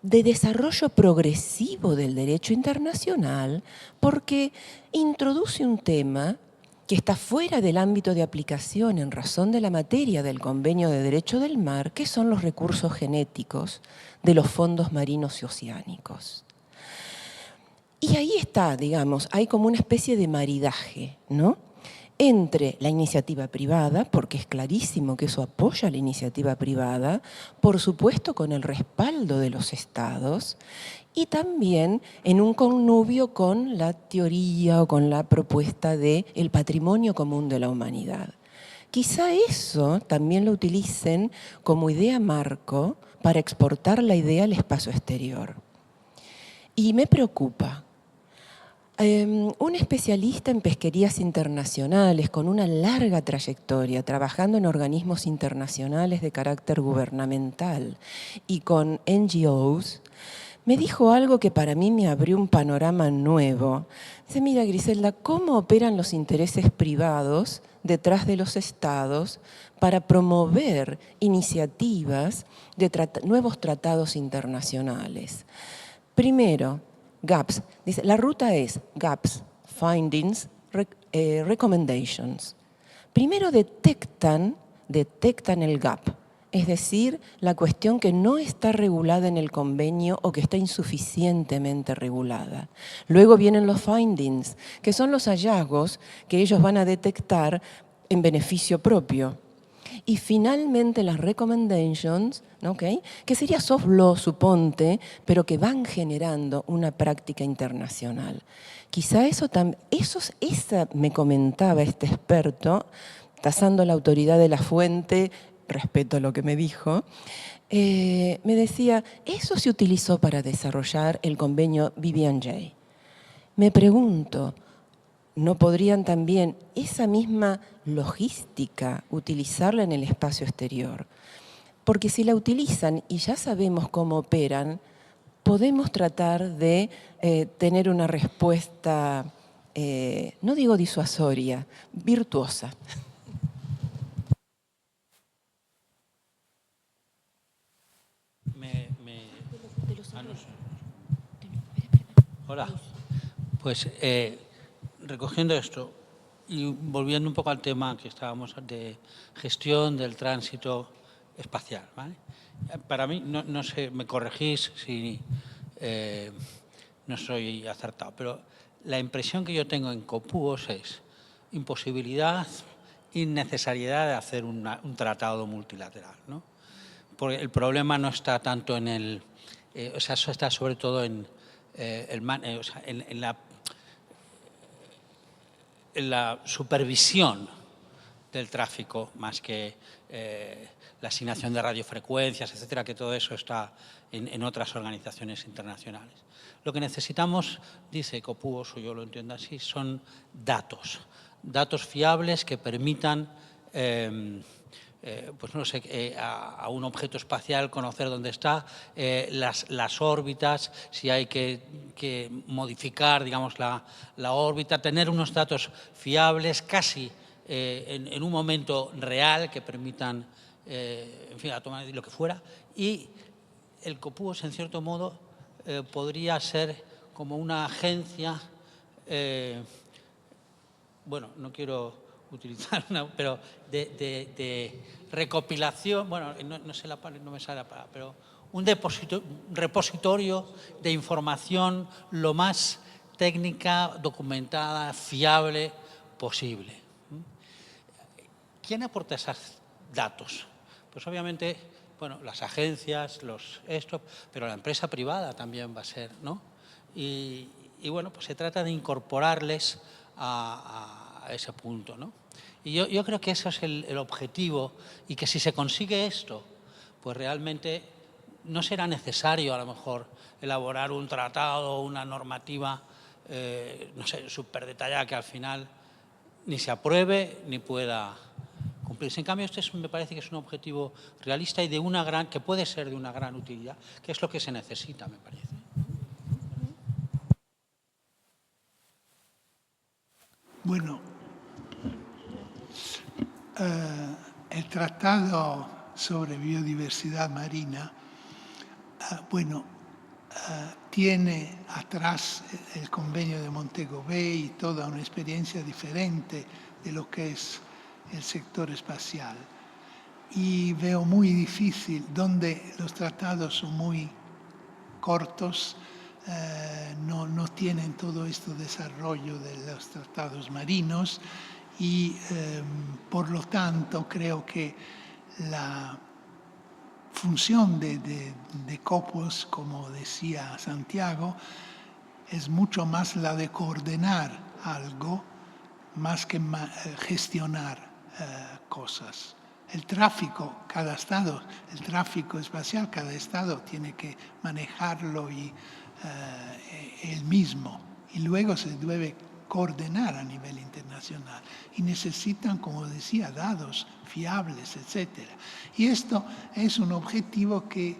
de desarrollo progresivo del derecho internacional porque introduce un tema que está fuera del ámbito de aplicación en razón de la materia del Convenio de Derecho del Mar, que son los recursos genéticos de los fondos marinos y oceánicos. Y ahí está, digamos, hay como una especie de maridaje, ¿no? Entre la iniciativa privada, porque es clarísimo que eso apoya la iniciativa privada, por supuesto con el respaldo de los estados, y también en un connubio con la teoría o con la propuesta del patrimonio común de la humanidad. Quizá eso también lo utilicen como idea marco para exportar la idea al espacio exterior. Y me preocupa. Un especialista en pesquerías internacionales con una larga trayectoria, trabajando en organismos internacionales de carácter gubernamental y con NGOs, me dijo algo que para mí me abrió un panorama nuevo. Dice, mira, Griselda, ¿cómo operan los intereses privados detrás de los estados para promover iniciativas de nuevos tratados internacionales? Primero, GAPS. Dice, la ruta es GAPS, Findings, Recommendations. Primero detectan el gap, es decir, la cuestión que no está regulada en el convenio o que está insuficientemente regulada. Luego vienen los findings, que son los hallazgos que ellos van a detectar en beneficio propio. Y finalmente las recommendations, ¿okay? Que sería soft law, suponte, pero que van generando una práctica internacional. Quizá esa me comentaba este experto, tasando la autoridad de la fuente, respeto a lo que me dijo, me decía, eso se utilizó para desarrollar el convenio BBNJ. Me pregunto, ¿no podrían también esa misma logística utilizarla en el espacio exterior? Porque si la utilizan y ya sabemos cómo operan, podemos tratar de tener una respuesta, no digo disuasoria, virtuosa. Hola. Pues recogiendo esto y volviendo un poco al tema que estábamos de gestión del tránsito espacial, ¿vale? Para mí, no sé, me corregís si no soy acertado, pero la impresión que yo tengo en Copúos es imposibilidad, innecesariedad de hacer un tratado multilateral, ¿no? Porque el problema no está tanto en el... o sea, eso está sobre todo en la supervisión del tráfico, más que la asignación de radiofrecuencias, etcétera, que todo eso está en otras organizaciones internacionales. Lo que necesitamos, dice Copuos, o yo lo entiendo así, son datos fiables que permitan pues no sé, a un objeto espacial conocer dónde está, las órbitas, si hay que modificar, digamos, la órbita, tener unos datos fiables casi en un momento real que permitan, en fin, a tomar lo que fuera. Y el COPUOS, en cierto modo, podría ser como una agencia, bueno, no quiero utilizar una, pero de recopilación, bueno, no sé la palabra, no me sale la palabra, pero un repositorio de información lo más técnica, documentada, fiable posible. ¿Quién aporta esos datos? Pues obviamente, bueno, las agencias, pero la empresa privada también va a ser, ¿no? Y bueno, pues se trata de incorporarles a ese punto, ¿no? Y yo creo que eso es el objetivo, y que si se consigue esto, pues realmente no será necesario a lo mejor elaborar un tratado o una normativa, no sé, súper detallada, que al final ni se apruebe ni pueda cumplirse. En cambio, me parece que es un objetivo realista y que puede ser de una gran utilidad, que es lo que se necesita, me parece. Bueno, el Tratado sobre Biodiversidad Marina, tiene atrás el convenio de Montego Bay y toda una experiencia diferente de lo que es el sector espacial. Y veo muy difícil, donde los tratados son muy cortos, no tienen todo este desarrollo de los tratados marinos y por lo tanto creo que la función de COPUOS, como decía Santiago, es mucho más la de coordinar algo más que gestionar cosas. El tráfico, el tráfico espacial, cada estado tiene que manejarlo él mismo, y luego se debe coordinar a nivel internacional y necesitan, como decía, datos fiables, etc. Y esto es un objetivo que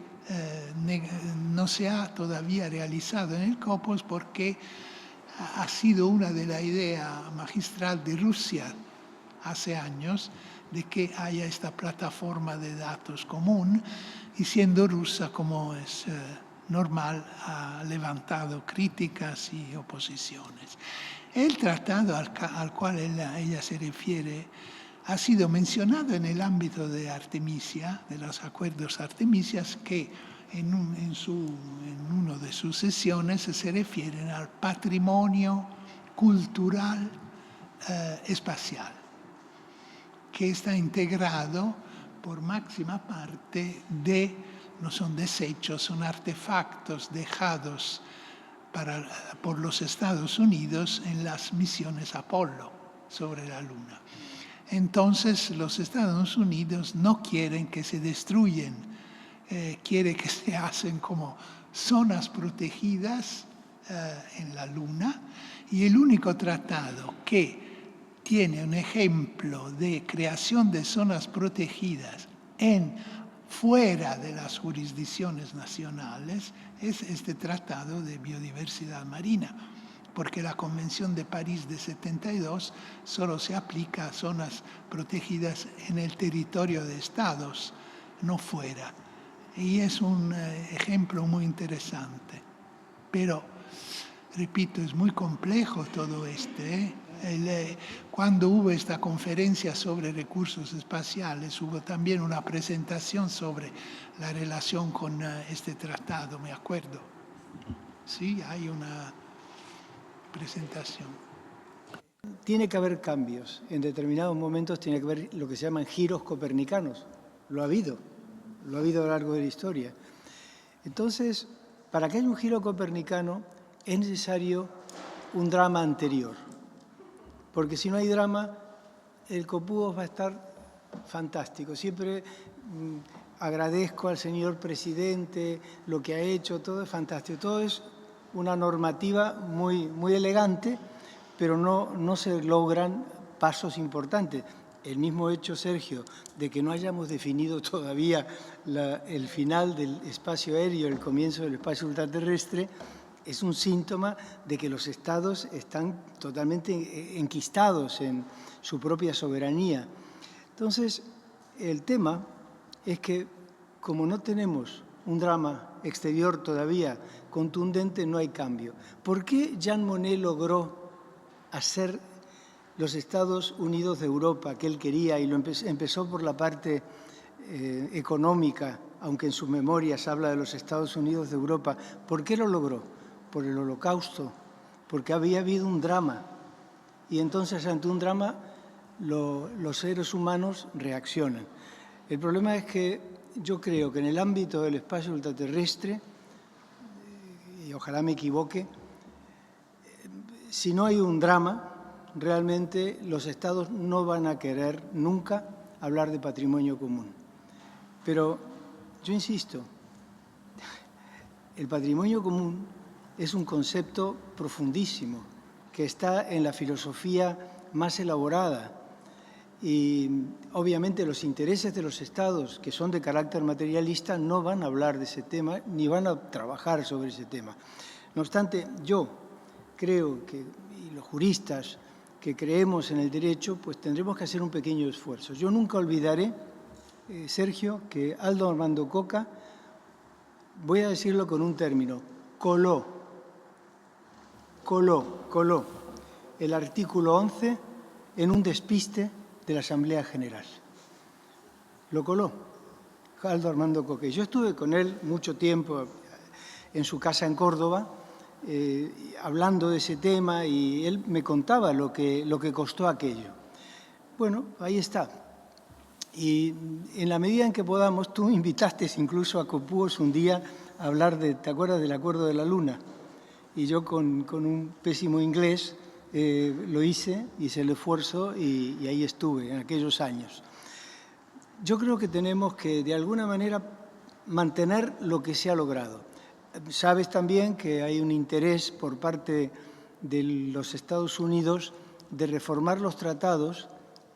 no se ha todavía realizado en el COPUOS porque ha sido una de las ideas magistral de Rusia hace años, de que haya esta plataforma de datos común, y siendo rusa, como es normal, ha levantado críticas y oposiciones. El tratado al cual ella se refiere ha sido mencionado en el ámbito de Artemisia, de los acuerdos Artemisias, que en una de sus sesiones se refieren al patrimonio cultural espacial, que está integrado por máxima parte no son desechos, son artefactos dejados por los Estados Unidos en las misiones Apolo sobre la Luna. Entonces los Estados Unidos no quieren que se destruyan, quieren que se hacen como zonas protegidas en la Luna, y el único tratado que tiene un ejemplo de creación de zonas protegidas fuera de las jurisdicciones nacionales es este Tratado de Biodiversidad Marina, porque la Convención de París de 72 solo se aplica a zonas protegidas en el territorio de estados, no fuera. Y es un ejemplo muy interesante. Pero, repito, es muy complejo todo Cuando hubo esta conferencia sobre recursos espaciales, hubo también una presentación sobre la relación con este tratado, me acuerdo. Sí, hay una presentación. Tiene que haber cambios. En determinados momentos tiene que haber lo que se llaman giros copernicanos. Lo ha habido a lo largo de la historia. Entonces, para que haya un giro copernicano es necesario un drama anterior. Porque si no hay drama, el COPUOS va a estar fantástico. Siempre agradezco al señor presidente lo que ha hecho, todo es fantástico. Todo es una normativa muy, muy elegante, pero no se logran pasos importantes. El mismo hecho, Sergio, de que no hayamos definido todavía el final del espacio aéreo, el comienzo del espacio ultraterrestre, es un síntoma de que los estados están totalmente enquistados en su propia soberanía. Entonces, el tema es que, como no tenemos un drama exterior todavía contundente, no hay cambio. ¿Por qué Jean Monnet logró hacer los Estados Unidos de Europa que él quería, y lo empezó por la parte económica, aunque en sus memorias habla de los Estados Unidos de Europa? ¿Por qué lo logró? Por el Holocausto, porque había habido un drama, y entonces ante un drama los seres humanos reaccionan. El problema es que yo creo que en el ámbito del espacio ultraterrestre, y ojalá me equivoque, si no hay un drama, realmente los estados no van a querer nunca hablar de patrimonio común. Pero yo insisto, el patrimonio común es un concepto profundísimo que está en la filosofía más elaborada, y obviamente los intereses de los estados que son de carácter materialista no van a hablar de ese tema ni van a trabajar sobre ese tema. No obstante, yo creo que, y los juristas que creemos en el derecho, pues tendremos que hacer un pequeño esfuerzo. Yo nunca olvidaré, Sergio, que Aldo Armando Coca, voy a decirlo con un término, coló el artículo 11 en un despiste de la Asamblea General. Lo coló Aldo Armando Coque. Yo estuve con él mucho tiempo en su casa en Córdoba, hablando de ese tema, y él me contaba lo que costó aquello. Bueno, ahí está. Y en la medida en que podamos, tú me invitaste incluso a COPUOS un día a hablar ¿te acuerdas del Acuerdo de la Luna? Y yo con un pésimo inglés lo hice el esfuerzo y ahí estuve en aquellos años. Yo creo que tenemos que, de alguna manera, mantener lo que se ha logrado. Sabes también que hay un interés por parte de los Estados Unidos de reformar los tratados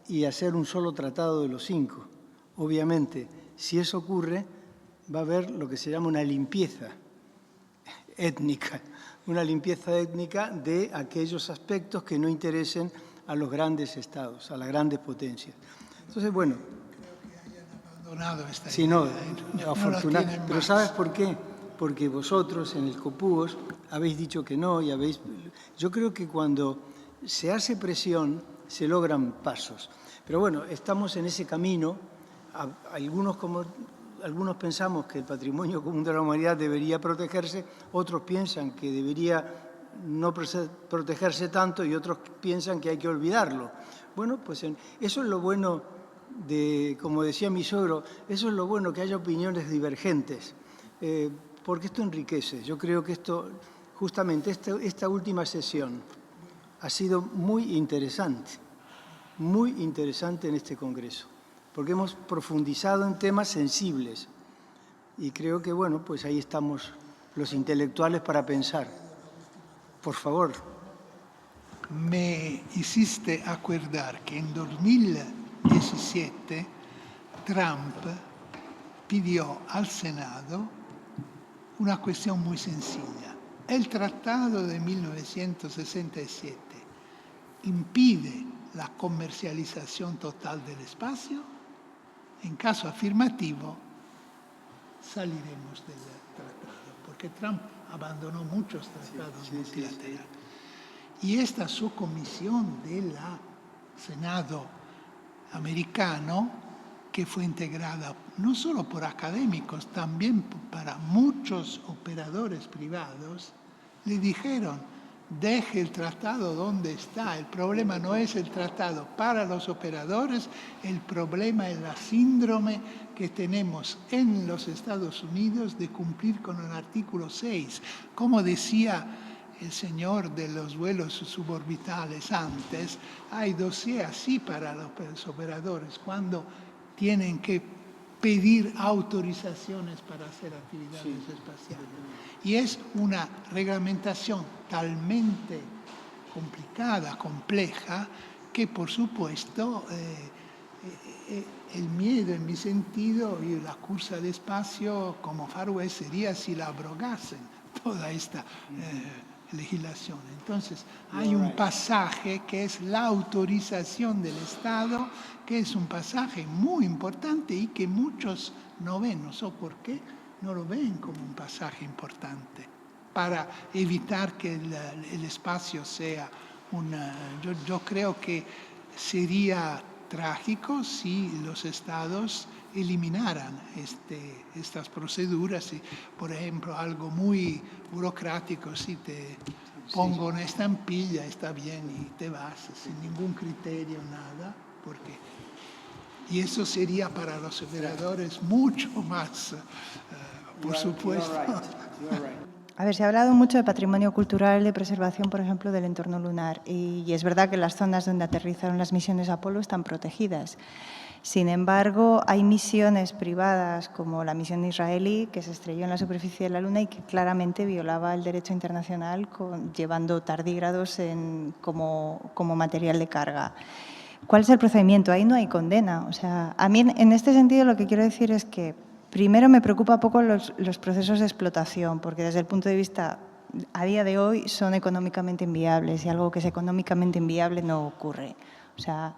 y hacer un solo tratado de los 5. Obviamente, si eso ocurre, va a haber lo que se llama una limpieza étnica de aquellos aspectos que no interesen a los grandes estados, a las grandes potencias. Entonces, bueno, abandonado esta sí, idea, no, afortunadamente. Pero ¿sabes por qué? Porque vosotros en el COPUOS habéis dicho que no y habéis... Yo creo que cuando se hace presión se logran pasos. Pero bueno, estamos en ese camino. Algunos pensamos que el patrimonio común de la humanidad debería protegerse, otros piensan que debería no protegerse tanto y otros piensan que hay que olvidarlo. Bueno, pues eso es lo bueno de, como decía mi suegro, eso es lo bueno, que haya opiniones divergentes, porque esto enriquece. Yo creo que justamente esta última sesión ha sido muy interesante en este Congreso, porque hemos profundizado en temas sensibles y creo que, bueno, pues ahí estamos los intelectuales para pensar. Por favor. Me hiciste acordar que en 2017 Trump pidió al Senado una cuestión muy sencilla. El Tratado de 1967 impide la comercialización total del espacio. En caso afirmativo, saliremos del tratado, porque Trump abandonó muchos tratados multilaterales. Y esta subcomisión del Senado americano, que fue integrada no solo por académicos, también para muchos operadores privados, le dijeron: deje el tratado donde está. El problema no es el tratado para los operadores, el problema es la síndrome que tenemos en los Estados Unidos de cumplir con el artículo 6. Como decía el señor de los vuelos suborbitales antes, hay dossier así para los operadores cuando tienen que pedir autorizaciones para hacer actividades espaciales. Y es una reglamentación talmente complicada, compleja, que por supuesto el miedo en mi sentido y la cursa de espacio como Far West sería si la abrogasen toda esta legislación. Entonces hay un pasaje que es la autorización del Estado, que es un pasaje muy importante y que muchos no ven, no sé por qué, no lo ven como un pasaje importante para evitar que el espacio sea yo creo que sería trágico si los estados eliminaran estas proceduras. Y, por ejemplo, algo muy burocrático, si te pongo una estampilla, está bien y te vas sin ningún criterio, nada, y eso sería para los operadores mucho más, por supuesto. A ver, se ha hablado mucho de patrimonio cultural, de preservación, por ejemplo, del entorno lunar. Y es verdad que las zonas donde aterrizaron las misiones Apolo están protegidas. Sin embargo, hay misiones privadas, como la misión israelí, que se estrelló en la superficie de la Luna y que claramente violaba el derecho internacional llevando tardígrados como material de carga. ¿Cuál es el procedimiento? Ahí no hay condena. O sea, a mí, en este sentido, lo que quiero decir es que primero me preocupa poco los procesos de explotación, porque desde el punto de vista, a día de hoy, son económicamente inviables y algo que es económicamente inviable no ocurre. O sea,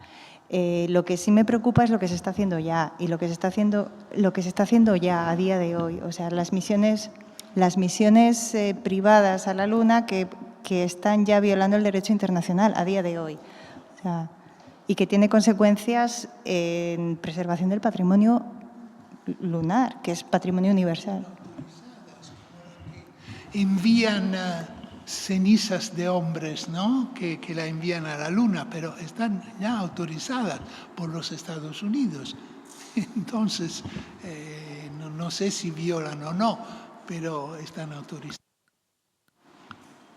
lo que sí me preocupa es lo que se está haciendo ya y lo que se está haciendo ya a día de hoy. O sea, las misiones privadas a la Luna que están ya violando el derecho internacional a día de hoy. O sea, y que tiene consecuencias en preservación del patrimonio lunar, que es patrimonio universal. Envían cenizas de hombres, ¿no? que la envían a la Luna, pero están ya autorizadas por los Estados Unidos. Entonces, no sé si violan o no, pero están autorizadas.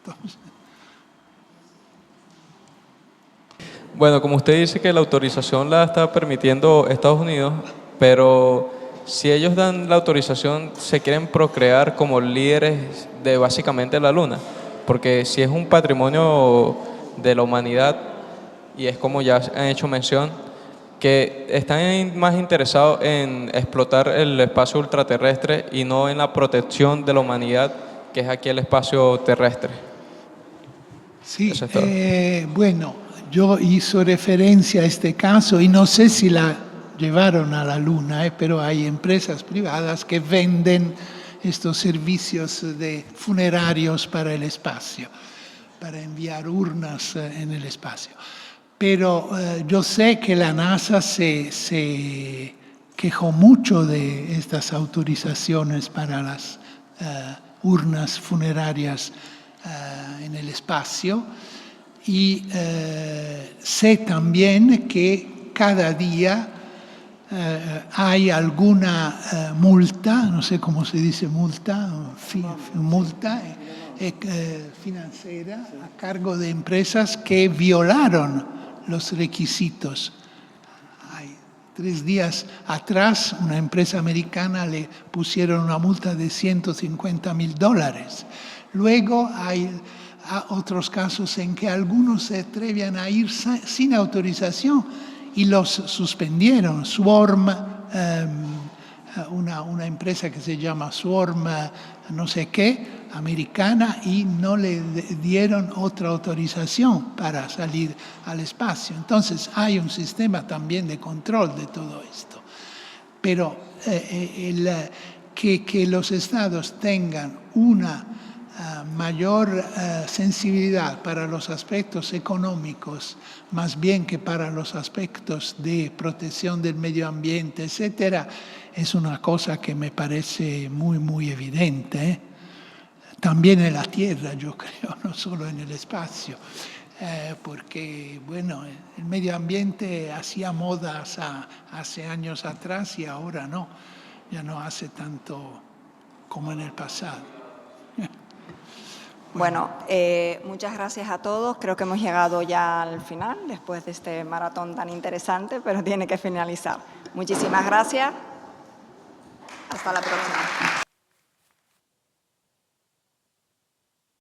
Entonces, bueno, como usted dice que la autorización la está permitiendo Estados Unidos, pero si ellos dan la autorización, se quieren procrear como líderes de básicamente la Luna, porque si es un patrimonio de la humanidad, y es como ya han hecho mención, que están más interesados en explotar el espacio ultraterrestre y no en la protección de la humanidad, que es aquí el espacio terrestre. Sí, bueno, yo hice referencia a este caso y no sé si la llevaron a la Luna, pero hay empresas privadas que venden estos servicios funerarios para el espacio, para enviar urnas en el espacio. Pero yo sé que la NASA se quejó mucho de estas autorizaciones para las urnas funerarias en el espacio y sé también que cada día hay alguna multa, no sé cómo se dice multa financiera a cargo de empresas que violaron los requisitos. 3 días atrás, una empresa americana le pusieron una multa de $150,000. Luego hay otros casos en que algunos se atrevían a ir sin autorización y los suspendieron. Swarm, una empresa que se llama Swarm no sé qué, americana, y no le dieron otra autorización para salir al espacio. Entonces hay un sistema también de control de todo esto. Pero que los estados tengan una mayor sensibilidad para los aspectos económicos, más bien que para los aspectos de protección del medio ambiente, etcétera, es una cosa que me parece muy, muy evidente. También en la Tierra, yo creo, no solo en el espacio. Porque, bueno, el medio ambiente hacía modas hace años atrás y ahora no, ya no hace tanto como en el pasado. Bueno, muchas gracias a todos. Creo que hemos llegado ya al final, después de este maratón tan interesante, pero tiene que finalizar. Muchísimas gracias. Hasta la próxima.